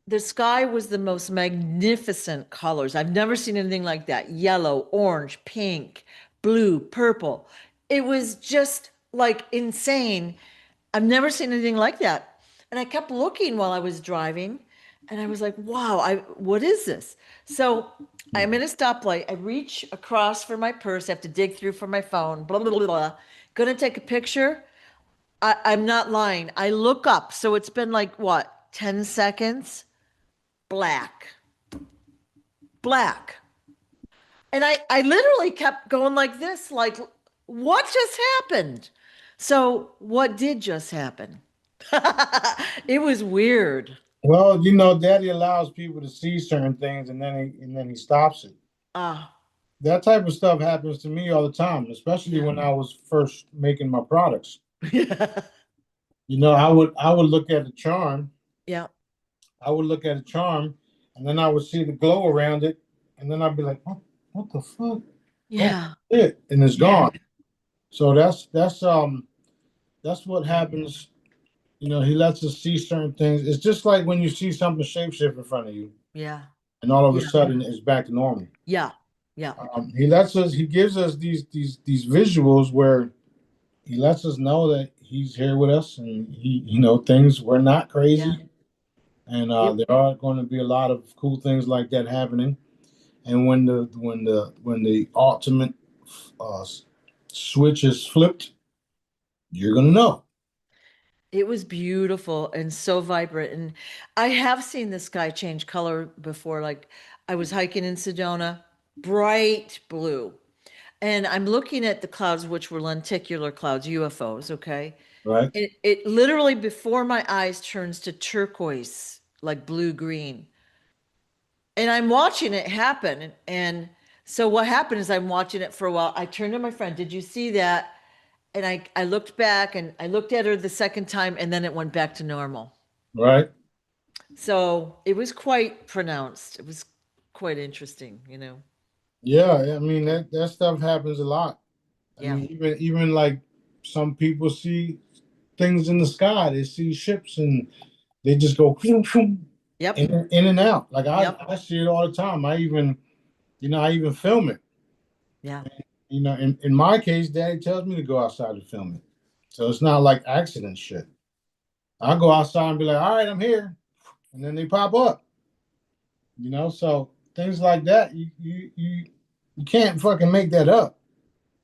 the sky was the most magnificent colors. I've never seen anything like that. Yellow, orange, pink, blue, purple. It was just like insane. I've never seen anything like that. And I kept looking while I was driving and I was like, wow, what is this? So I'm in a stoplight. I reach across for my purse, I have to dig through for my phone, blah, blah, blah, blah. Gonna take a picture. I'm not lying. I look up. So it's been like what, 10 seconds? Black, black. And I literally kept going like this, like, what just happened? So what did just happen? It was weird. Well, you know, Daddy allows people to see certain things, and then he stops it. Ah, That type of stuff happens to me all the time, especially yeah. when I was first making my products. Yeah. You know, I would look at the charm, Yeah. and then I would see the glow around it, and then I'd be like, what the fuck? Oh Yeah. shit, and it's Yeah. gone. So that's what happens. You know, he lets us see certain things. It's just like when you see something shapeshift in front of you, Yeah. and all of a Yeah. sudden it's back to normal. Yeah. Yeah. He gives us these visuals where he lets us know that he's here with us, and you know, things we're not Yeah. crazy, and It, there are going to be a lot of cool things like that happening. And when the ultimate uh, switch is flipped, you're gonna know. it was beautiful and so vibrant. And I have seen the sky change color before. Like I was hiking in Sedona, bright blue. And I'm looking at the clouds, which were lenticular clouds, UFOs, okay? Right, It literally before my eyes turns to turquoise, like blue green. And I'm watching it happen. And so what happened is I'm watching it for a while. I turned to my friend, did you see that? And I looked back and I looked at her the second time and then it went back to normal. right. So it was quite pronounced. It was quite interesting, you know? Yeah, I mean that stuff happens a lot. I Yeah. mean, even like some people see things in the sky. They see ships and they just go Yep. in and out. Like Yep. I see it all the time. I even film it. Yeah. You know, in my case, Daddy tells me to go outside to film it. So it's not like accident shit. I go outside and be like, all right, I'm here. And then they pop up. You know, so things like that, you can't fucking make that up.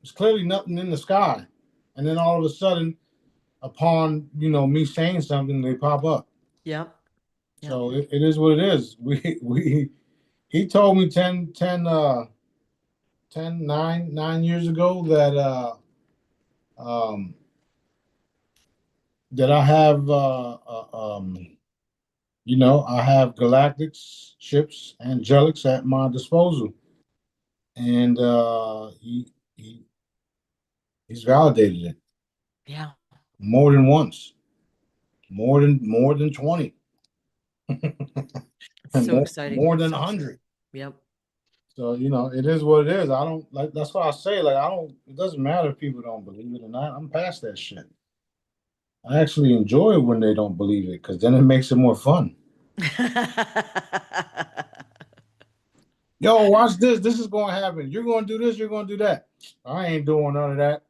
There's clearly nothing in the sky. And then all of a sudden, upon, you know, me saying something, they pop up. Yep. Yep. So it is what it is. We he told me 9 years ago um that I have you know, I have galactic ships, angelics at my disposal. And he's validated it Yeah. more than once, more than 20, It's and so exciting. more than So exciting. 100. Yep. So, you know, it is what it is. I don't like, that's why I say, like, I don't, it doesn't matter if people don't believe it or not. I'm past that shit. I actually enjoy it when they don't believe it because then it makes it more fun. Yo, watch this. This is going to happen. You're going to do this. You're going to do that. I ain't doing none of that.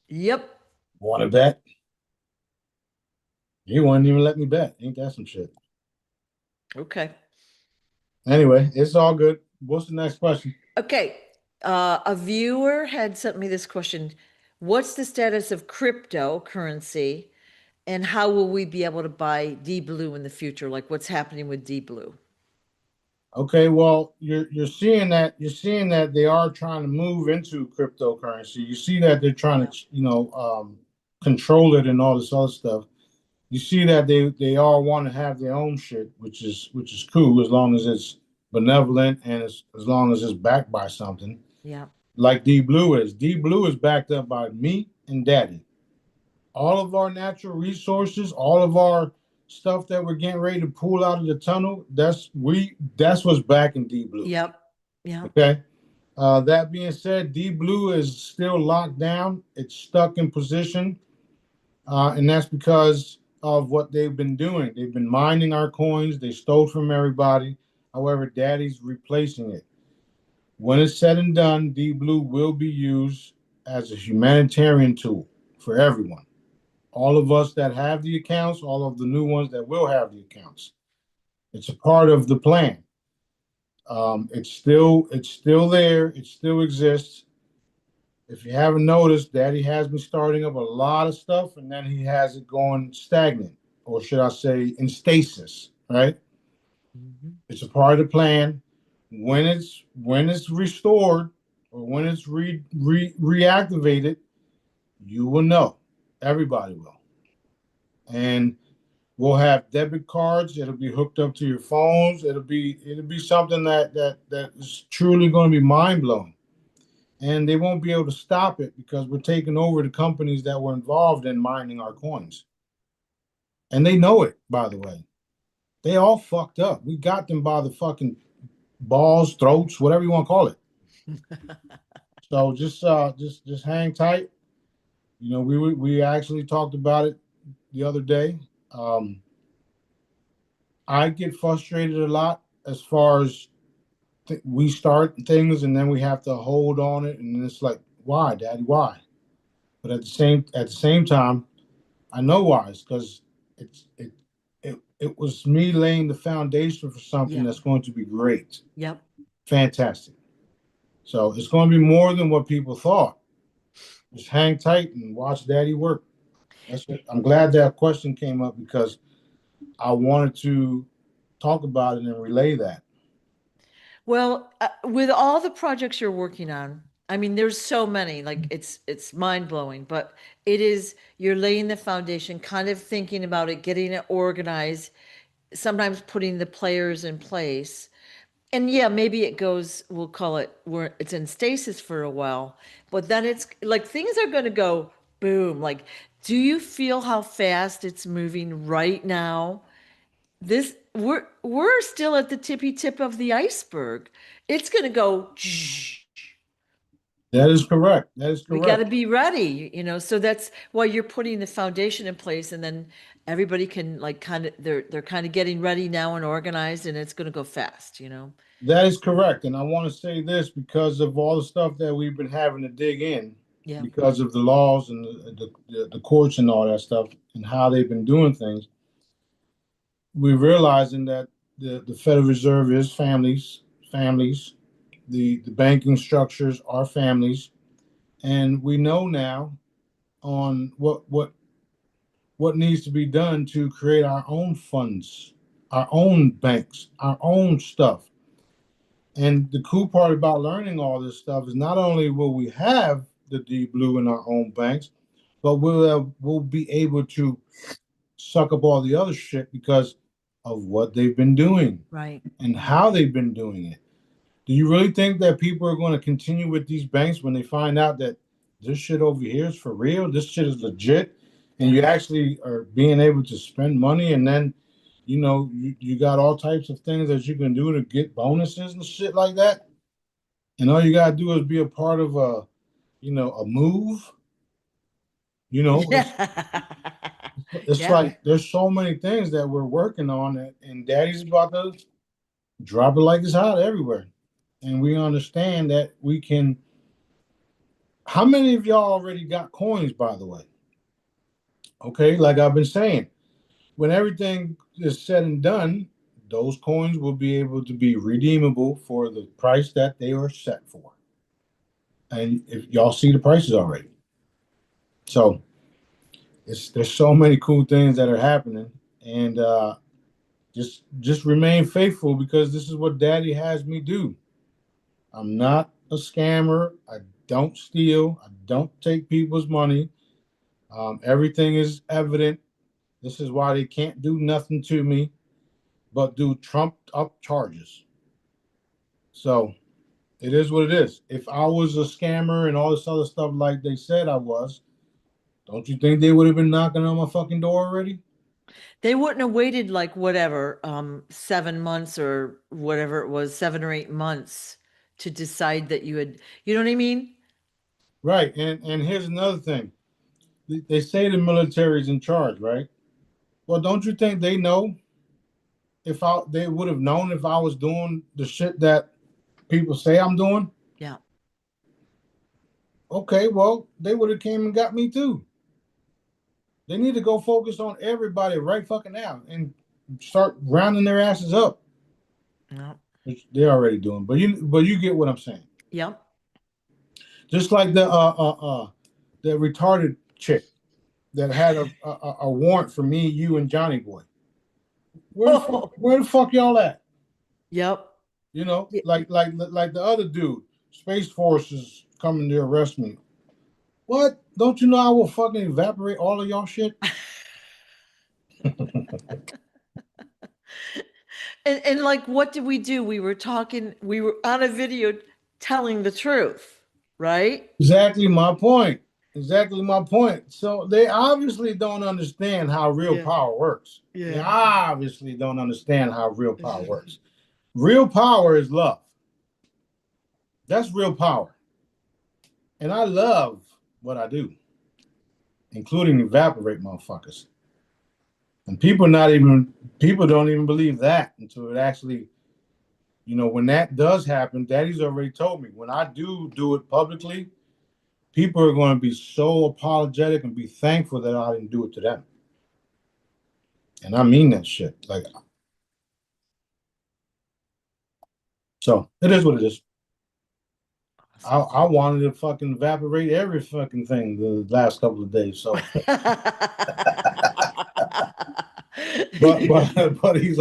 Yep. Want to bet? He wouldn't even let me bet. Ain't that some shit? Okay. Anyway, it's all good. What's the next question? Okay. A viewer had sent me this question. What's the status of cryptocurrency and how will we be able to buy D Blue in the future? Like what's happening with D Blue? Okay, well, you're seeing that they are trying to move into cryptocurrency. You see that they're trying Yeah. to, you know, control it and all this other stuff. You see that they all want to have their own shit, which is cool as long as it's benevolent and as long as it's backed by something. Yeah. Like D Blue is. D Blue is backed up by me and Daddy. All of our natural resources, all of our stuff that we're getting ready to pull out of the tunnel, that's what's backing D Blue. Yep. Yep. Okay. That being said, D Blue is still locked down. It's stuck in position. And that's because of what they've been doing. They've been mining our coins. They stole from everybody. However, Daddy's replacing it. When it's said and done, D Blue will be used as a humanitarian tool for everyone. All of us that have the accounts, all of the new ones that will have the accounts. It's a part of the plan. It's still there. It still exists. If you haven't noticed, Daddy has me starting up a lot of stuff, and then he has it going stagnant, or should I say, in stasis. Right? Mhm. It's a part of the plan. When it's restored, or when it's reactivated, you will know. Everybody will, and we'll have debit cards. It'll be hooked up to your phones. It'll be something that is truly going to be mind blowing. And they won't be able to stop it because we're taking over the companies that were involved in mining our coins. And they know it, by the way. They all fucked up. We got them by the fucking balls, throats, whatever you want to call it. So just hang tight. We actually talked about it the other day. Um, I get frustrated a lot as far as we start things and then we have to hold on it, and it's like, why, Daddy, why? But at the same time, I know why. It's because it was me laying the foundation for something Yep. that's going to be great, Yep. fantastic. So it's going to be more than what people thought. Just hang tight and watch Daddy work. That's it. I'm glad that question came up because I wanted to talk about it and relay that. Well, with all the projects you're working on, I mean, there's so many, like it's mind blowing, but you're laying the foundation, kind of thinking about it, getting it organized, sometimes putting the players in place. And yeah, maybe it goes, we'll call it where it's in stasis for a while, but then it's like things are going to go boom. Like, do you feel how fast it's moving right now? We're still at the tippy tip of the iceberg. It's going to go. That is correct. That is We got to correct. be ready, so that's why you're putting the foundation in place, and then everybody can like kind of they're kind of getting ready now and organized, and it's going to go fast. That is correct. And I want to say this because of all the stuff that we've been having to dig in, Yeah. because of the laws and the courts and all that stuff and how they've been doing things. We're realizing that the Federal Reserve is families. The banking structures are families. And we know now on what needs to be done to create our own funds, our own banks, our own stuff. And the cool part about learning all this stuff is not only will we have the deep blue in our own banks, but we'll be able to suck up all the other shit because of what they've been doing Right. and how they've been doing it. Do you really think that people are going to continue with these banks when they find out that this shit over here is for real? This shit is legit, and Yeah. you actually are being able to spend money, and then you got all types of things that you can do to get bonuses and shit like that. And all you gotta do is be a part of a move. It's Yeah. it's Yeah. like there's so many things that we're working on, and Daddy's about to drop it like it's hot everywhere. And we understand that we can. How many of y'all already got coins, by the way? Okay, like I've been saying, when everything is said and done, those coins will be able to be redeemable for the price that they are set for. And if y'all see the prices already. So there's so many cool things that are happening. And just remain faithful because this is what Daddy has me do. I'm not a scammer. I don't steal. I don't take people's money. Everything is evident. This is why they can't do nothing to me but do trumped up charges. So it is what it is. If I was a scammer and all this other stuff like they said I was, don't you think they would have been knocking on my fucking door already? They wouldn't have waited like whatever, 7 months or whatever it was, 7 or 8 months to decide that you know what I mean? Right. And here's another thing. they say the military's in charge, right? Well, don't you think they know if they would have known if I was doing the shit that people say I'm doing? Yeah. Okay, well, they would have came and got me too. They need to go focus on everybody right fucking now and start rounding their asses up. Yeah. Which they're already doing, but you get what I'm saying. Yep. Just like the retarded chick that had a warrant for me, you, and Johnny Boy. Where the fuck y'all at? Yep. You know, Yeah. like the other dude, Space Force is coming to arrest me. What? Don't you know I will fucking evaporate all of y'all shit? And like, what did we do? We were talking, we were on a video telling the truth, right? Exactly my point. Exactly my point. So they obviously don't understand how real Yeah. power works. They Yeah. obviously don't understand how real power works. Real power is love. That's real power. And I love what I do, including evaporate motherfuckers. And people don't even believe that until it actually, when that does happen. Daddy's already told me when I do it publicly, people are going to be so apologetic and be thankful that I didn't do it to them. And I mean that shit. Like, so it is what it is. I wanted to fucking evaporate every fucking thing the last couple of days. So, but he's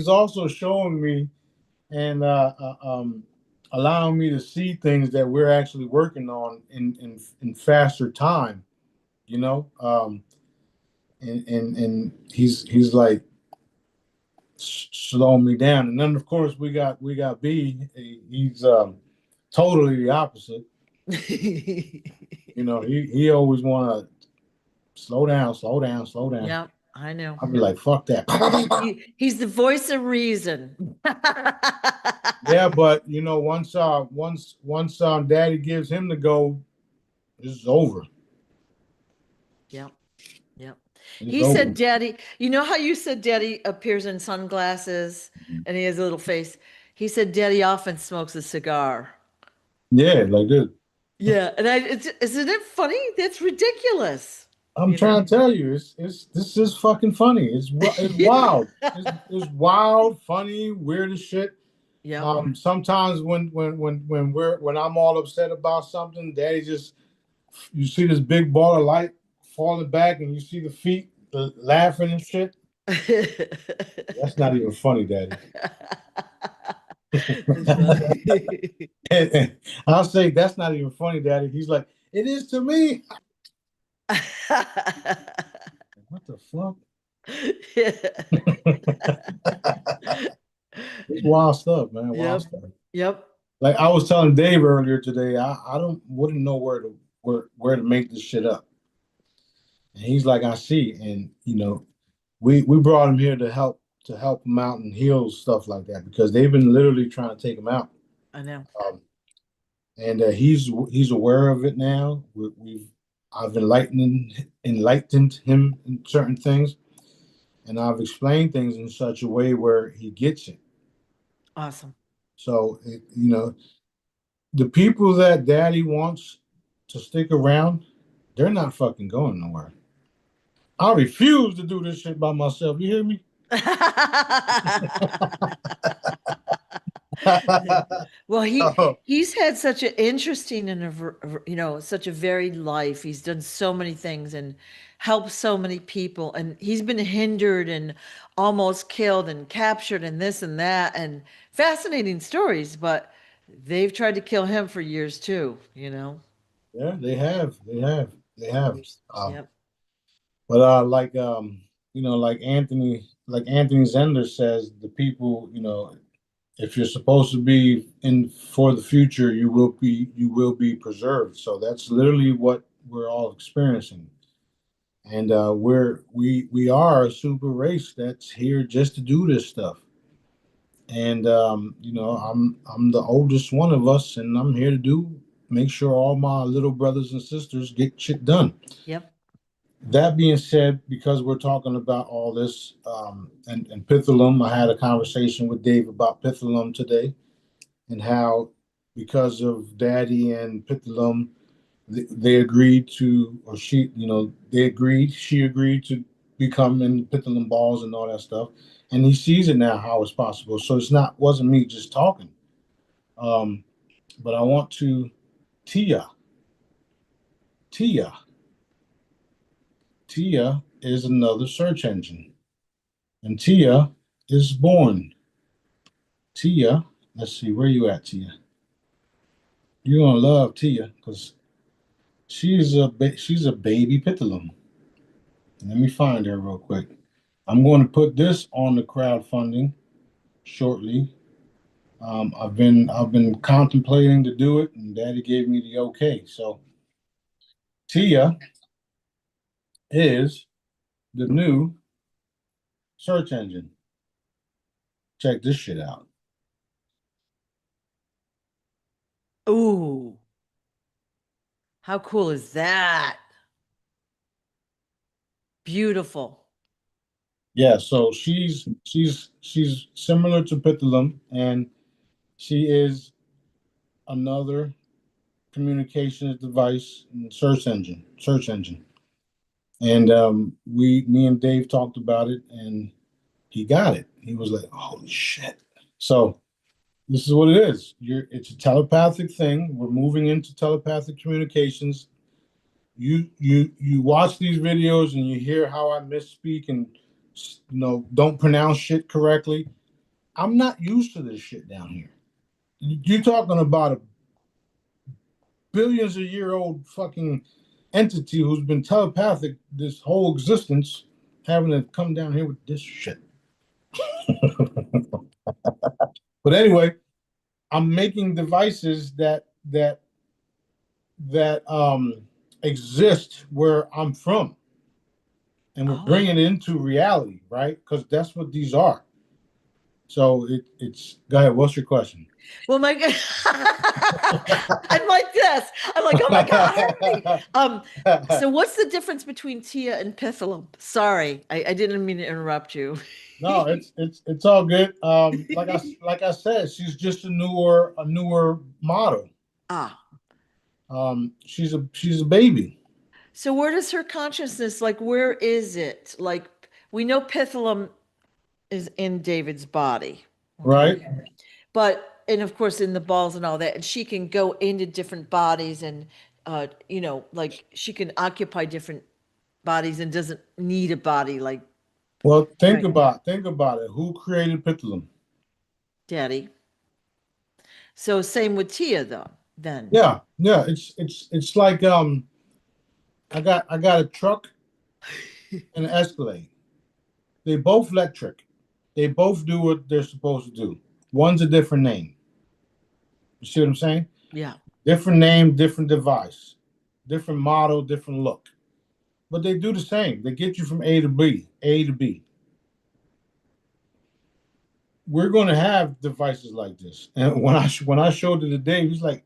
also showing me and allowing me to see things that we're actually working on in faster time. You know, and he's like slowing me down. And then of course we got B. He's totally the opposite. He always want to slow down, slow down, slow down. Yep, I know. I'll be like, fuck that. He's the voice of reason. Yeah, but once Daddy gives him the go, it's over. Yep. Yep. It's He over. said, Daddy, you know how you said Daddy appears in sunglasses and he has a little face? He said, Daddy often smokes a cigar. Yeah, like this. Yeah. And isn't it funny? That's ridiculous. I'm trying to tell you, this is fucking funny. It's wild. It's wild, funny, weird as shit. Yep. Sometimes when I'm all upset about something, Daddy just you see this big ball of light falling back, and you see the feet laughing and shit. That's not even funny, Daddy. That's funny. And I'll say that's not even funny, Daddy. He's like, it is to me. What the fuck? It's wild stuff, man. Wild Yep. stuff. Yep. Like I was telling Dave earlier today, I wouldn't know where to make this shit up. And he's like, I see, and we brought him here to help him out and heal stuff like that because they've been literally trying to take him out. I know. And he's aware of it now. I've enlightened him in certain things, and I've explained things in such a way where he gets it. Awesome. So the people that Daddy wants to stick around, they're not fucking going nowhere. I refuse to do this shit by myself. You hear me? Well, he's had such an interesting and such a varied life. He's done so many things and helped so many people, and he's been hindered and almost killed and captured and this and that, and fascinating stories, but they've tried to kill him for years too, Yeah, they have. Yep. But like Anthony Zender says, the people, if you're supposed to be in for the future, you will be preserved. So that's literally what we're all experiencing. And we are a super race that's here just to do this stuff. And I'm the oldest one of us, and I'm here to make sure all my little brothers and sisters get shit done. Yep. That being said, because we're talking about all this, and Pithilum, I had a conversation with Dave about Pithilum today and how because of Daddy and Pithilum, they agreed to, or she, she agreed to become in Pithilum balls and all that stuff. And he sees it now how it's possible. So wasn't me just talking. Um, but I want to Tia. Tia. Tia is another search engine. And Tia is born. Tia, let's see, where you at, Tia? You're gonna love Tia because she's a baby Pithilum. Let me find her real quick. I'm going to put this on the crowdfunding shortly. I've been contemplating to do it, and Daddy gave me the okay. So Tia is the new search engine. Check this shit out. Ooh, how cool is that? Beautiful. Yeah, so she's similar to Pithilum, and she is another communications device and search engine. And me and Dave talked about it, and he got it. He was like, "Holy shit!" So this is what it is. It's a telepathic thing. We're moving into telepathic communications. You watch these videos and you hear how I misspeak and don't pronounce shit correctly. I'm not used to this shit down here. You're talking about a billions of year old fucking entity who's been telepathic this whole existence, having to come down here with this shit. But anyway, I'm making devices that exist where I'm from, and we're Oh, bringing it into reality, right? Because that's what these are. So it's go ahead. What's your question? well, my God. I'm like this. I'm like, oh my God, hurry. So what's the difference between Tia and Pithilum? Sorry, I didn't mean to interrupt you. No, it's all good. Like I said, she's just a newer model. Ah, She's a baby, so where does her consciousness, like, where is it? Like, we know Pithilum is in David's body, right? okay? But, and of course, in the balls and all that, and she can go into different bodies and, like she can occupy different bodies and doesn't need a body like, Well, think right, about think about it. Who created Pithilum? Daddy. So same with Tia though, then. Yeah, yeah. It's like I got a truck and an Escalade. They both electric. They both do what they're supposed to do. One's a different name. You see what I'm saying? Yeah. Different name, different device, different model, different look. But they do the same. They get you from A to B, A to B. We're going to have devices like this. And when I showed it to Dave, he's like,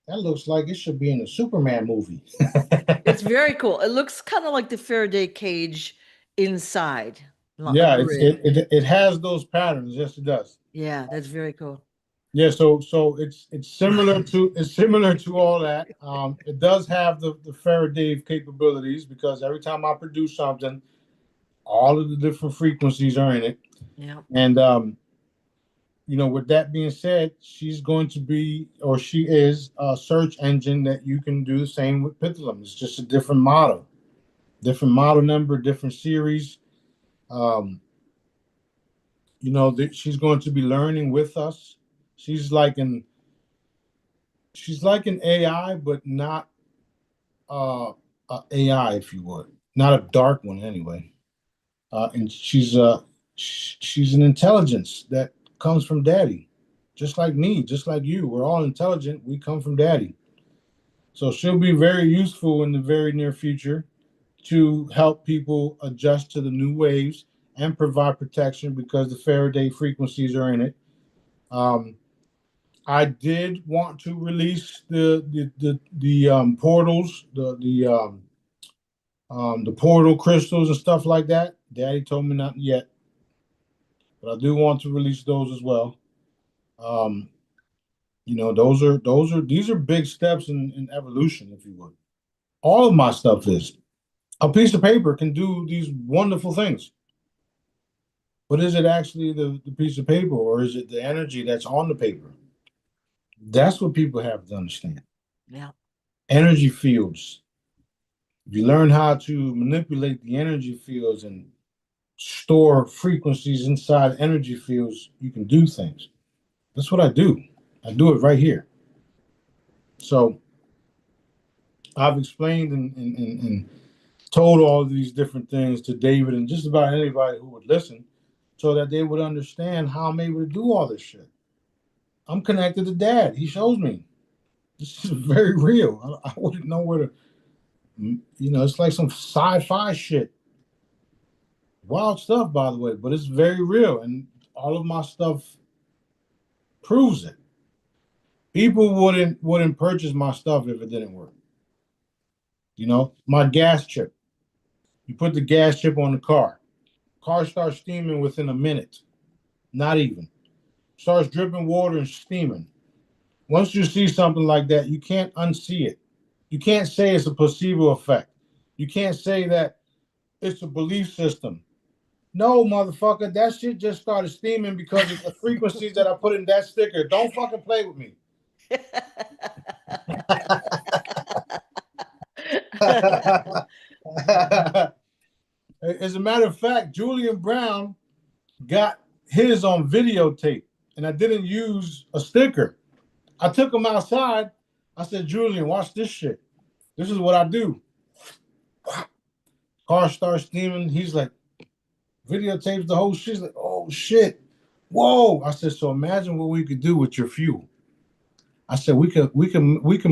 "That looks like it should be in a Superman movie." It's very cool. It looks kind of like the Faraday cage inside a Yeah, grid. it has those patterns. Yes, it does. Yeah, that's very cool. Yeah, so it's similar to all that. It does have the Faraday capabilities because every time I produce something, all of the different frequencies are in it. Yeah. And with that being said, she's going to be, or she is, a search engine that you can do the same with Pithilum. It's just a different model number, different series. Um, she's going to be learning with us. She's like an she's like an AI, but not a AI, if you would, not a dark one anyway. And she's an intelligence that comes from Daddy, just like me, just like you. We're all intelligent. We come from Daddy. So she'll be very useful in the very near future to help people adjust to the new waves and provide protection because the Faraday frequencies are in it. Um, I did want to release the portals, the The portal crystals and stuff like that. Daddy told me not yet, but I do want to release those as well. Um, these are big steps in evolution, if you would. All of my stuff is. A piece of paper can do these wonderful things. But is it actually the piece of paper, or is it the energy that's on the paper? That's what people have to understand. Yeah. Energy fields. If you learn how to manipulate the energy fields and store frequencies inside energy fields, you can do things. That's what I do. I do it right here. So I've explained and told all these different things to David and just about anybody who would listen so that they would understand how I'm able to do all this shit. I'm connected to Dad. He shows me. This is very real. I wouldn't know where to, it's like some sci-fi shit. Wild stuff, by the way, but it's very real. And all of my stuff proves it. People wouldn't purchase my stuff if it didn't work. My gas chip. You put the gas chip on the car. Car starts steaming within a minute. Not even. Starts dripping water and steaming. Once you see something like that, you can't unsee it. You can't say it's a placebo effect. You can't say that it's a belief system. No, motherfucker, that shit just started steaming because of the frequencies that I put in that sticker. Don't fucking play with me. As a matter of fact, Julian Brown got his on videotape, and I didn't use a sticker. I took him outside. I said, Julian, watch this shit. This is what I do. Car starts steaming. He's like, videotapes the whole shit. He's like, oh shit. Whoa. I said, so imagine what we could do with your fuel. I said, we can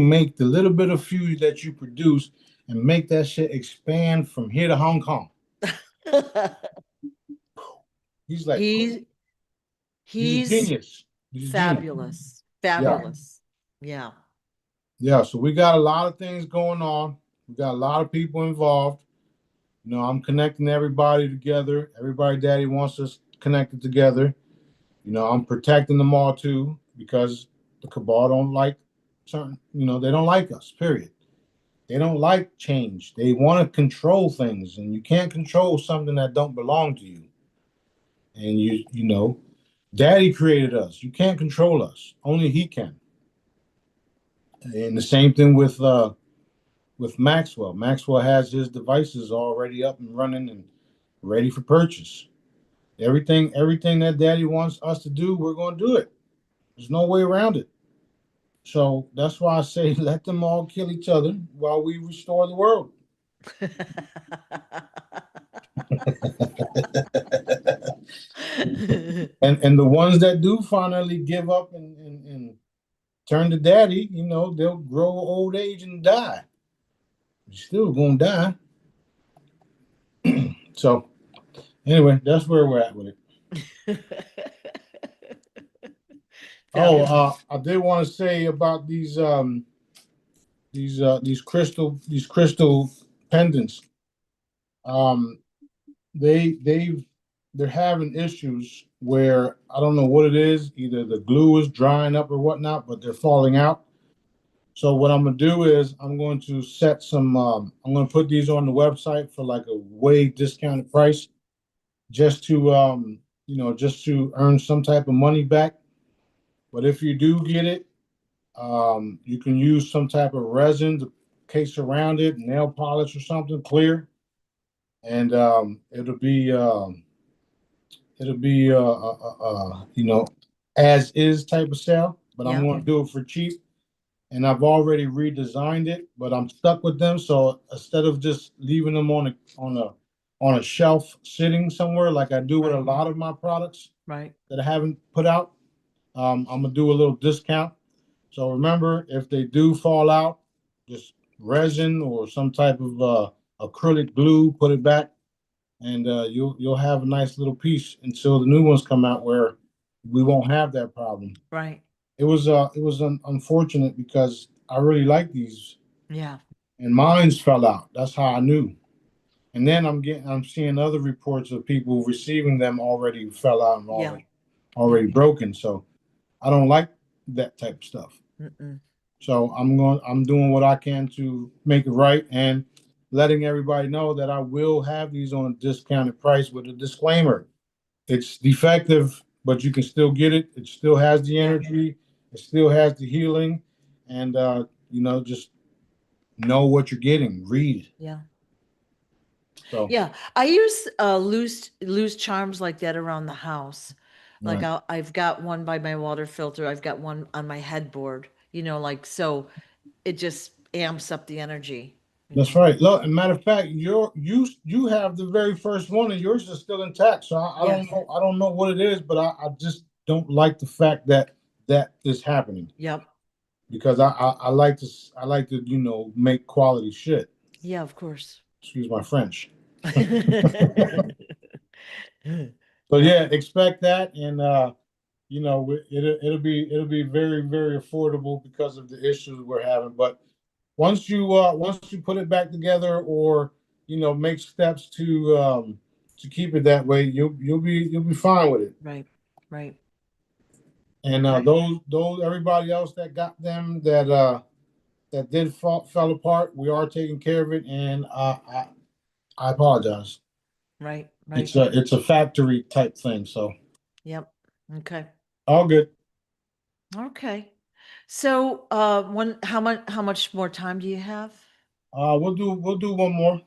make the little bit of fuel that you produce and make that shit expand from here to Hong Kong. He's like, he's he's a genius. He's fabulous. Fabulous. Yeah. Yeah, so we got a lot of things going on. We got a lot of people involved. I'm connecting everybody together. Everybody Daddy wants us connected together. I'm protecting them all too because the cabal don't like certain, they don't like us, period. They don't like change. They want to control things, and you can't control something that don't belong to you. And Daddy created us. You can't control us. Only he can. And the same thing with Maxwell. Maxwell has his devices already up and running and ready for purchase. Everything that Daddy wants us to do, we're going to do it. There's no way around it. So that's why I say let them all kill each other while we restore the world. and the ones that do finally give up and turn to Daddy, they'll grow old age and die. You're still going to die. So anyway, that's where we're at with it. I did want to say about these crystal pendants. They're having issues where I don't know what it is. Either the glue is drying up or whatnot, but they're falling out. So what I'm gonna do is I'm going to set some. I'm gonna put these on the website for like a way discounted price, just to just to earn some type of money back. But if you do get it, you can use some type of resin to case around it, nail polish or something clear, and it'll be as is type of sale. But I'm going to do it for cheap, and I've already redesigned it. But I'm stuck with them, so instead of just leaving them on a shelf sitting somewhere like I do with a lot of my products, right, that I haven't put out, I'm gonna do a little discount. So remember, if they do fall out, just resin or some type of acrylic glue, put it back, and you'll have a nice little piece until the new ones come out where we won't have that problem. right. It was unfortunate because I really like these, Yeah. and mine's fell out. That's how I knew. And then I'm seeing other reports of people receiving them already fell out and Yeah. already Yeah. broken. So I don't like that type of stuff. Mm-mm. So I'm doing what I can to make it right and letting everybody know that I will have these on a discounted price with a disclaimer. It's defective, but you can still get it. It still has the Yeah. energy. It still has the healing, and just know what you're getting. Read. Yeah. So Yeah. I use loose charms like that around the house. Like right. I've got one by my water filter. I've got one on my headboard, like so it just amps up the energy, That's right. Look, matter of fact, you have the very first one, and yours is still intact. So I don't Yes. know. I don't know what it is, but I just don't like the fact that that is happening Yep. because I like to make quality shit. Yeah, of course. Excuse my French. So Yep. yeah, expect that, and it'll be very very affordable because of the issues we're having. But once you put it back together, or make steps to keep it that way, you'll be fine with it. Right. Right. And Okay. those everybody else that got them that did fell apart, we are taking care of it, and I apologize. Right. Right. It's a factory type thing, so Yep. Okay. all good. Okay. So, how much more time do you have? We'll do one more.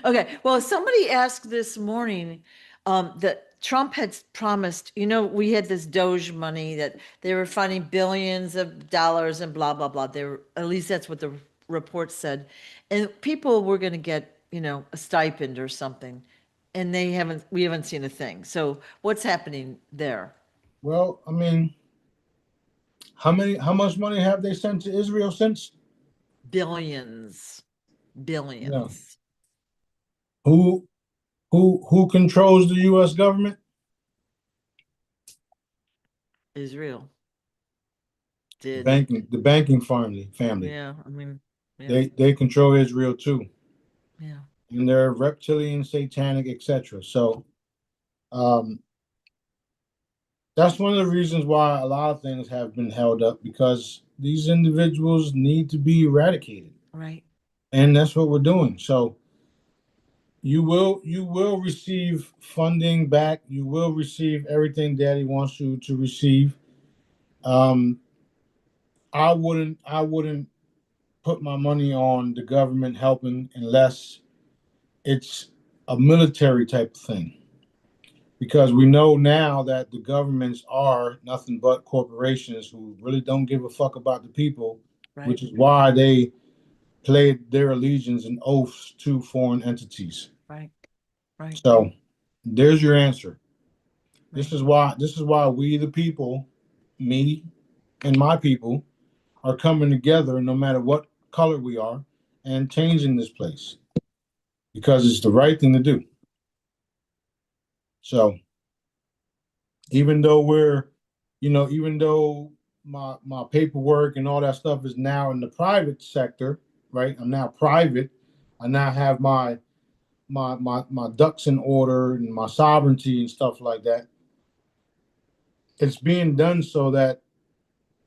Okay. Well, somebody asked this morning, that Trump had promised, we had this DOGE money that they were finding billions of dollars and blah, blah, blah. At least that's what the report said. And people were going to get, a stipend or something. And we haven't seen a thing. So what's happening there? Well, I mean, how much money have they sent to Israel since? Billions, Yeah. billions. Who who controls the U.S. government? Israel The did. banking family. Yeah. I mean, yeah, They control Israel too, yeah. and they're reptilian, satanic, etc. So um, that's one of the reasons why a lot of things have been held up because these individuals need to be eradicated, Right. and that's what we're doing. So you will receive funding back. You will receive everything Daddy wants you to receive. Um, I wouldn't put my money on the government helping unless it's a military type of thing. Because we know now that the governments are nothing but corporations who really don't give a fuck about the people, Right. which is why they played their allegiance and oaths to foreign entities. Right. Right. So there's your answer. Right. This is why we the people, me and my people, are coming together no matter what color we are and changing this place because it's the right thing to do. So even though even though my paperwork and all that stuff is now in the private sector, right? I'm now private. I now have my ducks in order and my sovereignty and stuff like that. It's being done so that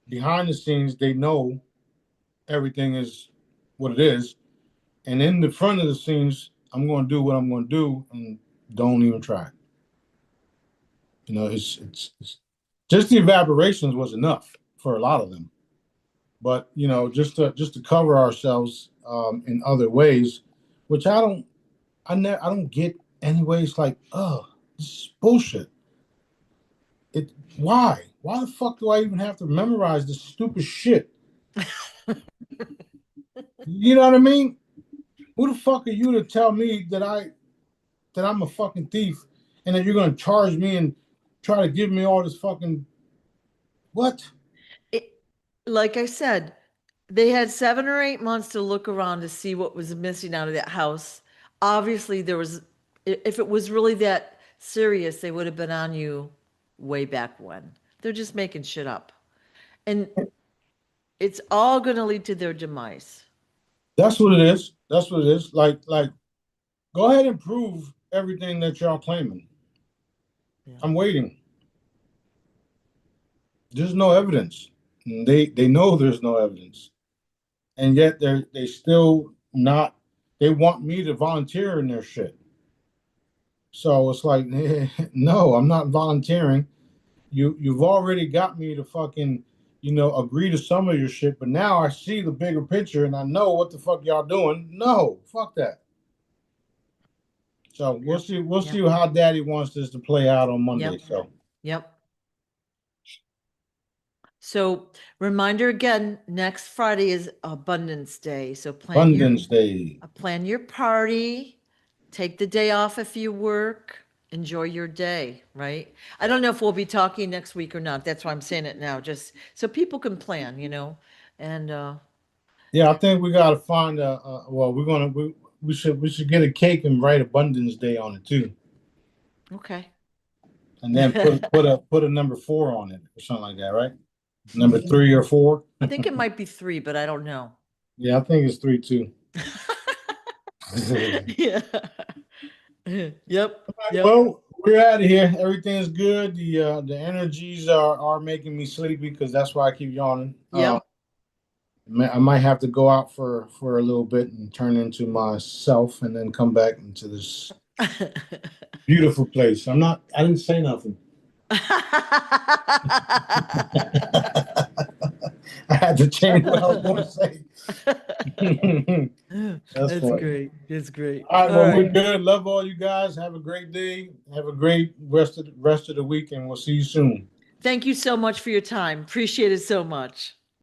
behind the scenes they know everything is what it is, and in the front of the scenes, I'm going to do what I'm going to do, and don't even try. It's just the evaporations was enough for a lot of them, but just to cover ourselves in other ways, which I don't get anyways. Like, oh, this is bullshit. It why the fuck do I even have to memorize this stupid shit? You know what I mean? Who the fuck are you to tell me that I'm a fucking thief and that you're gonna charge me and try to give me all this fucking what? It, like I said, they had 7 or 8 months to look around to see what was missing out of that house. Obviously, if it was really that serious, they would have been on you way back when. They're just making shit up. And it's all going to lead to their demise. That's what it is. That's what it is. Like Go ahead and prove everything that y'all claiming. Yeah. I'm waiting. There's no evidence. They know there's no evidence, and yet they still not. They want me to volunteer in their shit. So it's like, no, I'm not volunteering. You've already got me to fucking, agree to some of your shit, but now I see the bigger picture and I know what the fuck y'all doing. No, fuck that. So we'll see how Daddy wants this to play out on Monday. Yep. So Yep. So reminder again, next Friday is Abundance Day. So Abundance Day. plan your party, take the day off if you work, enjoy your day, right? I don't know if we'll be talking next week or not. That's why I'm saying it now, just so people can plan, and Yeah, I think we gotta find well, we should get a cake and write Abundance Day on it too. okay. And then put a number 4 on it or something like that, right? Number 3 or 4. I think it might be 3, but I don't know. Yeah, I think it's 3 too. Yeah. Yep. Well, we're out of here. Everything's good. The energies are making me sleepy because that's why I keep yawning. Yep. I might have to go out for a little bit and turn into myself and then come back into this beautiful place. I didn't say nothing. I had to change what I was going to say. That's funny. great. It's great. All right, well, we're good. Love all you guys. Have a great day. Have a great rest of the week, and we'll see you soon. Thank you so much for your time. Appreciate it so much.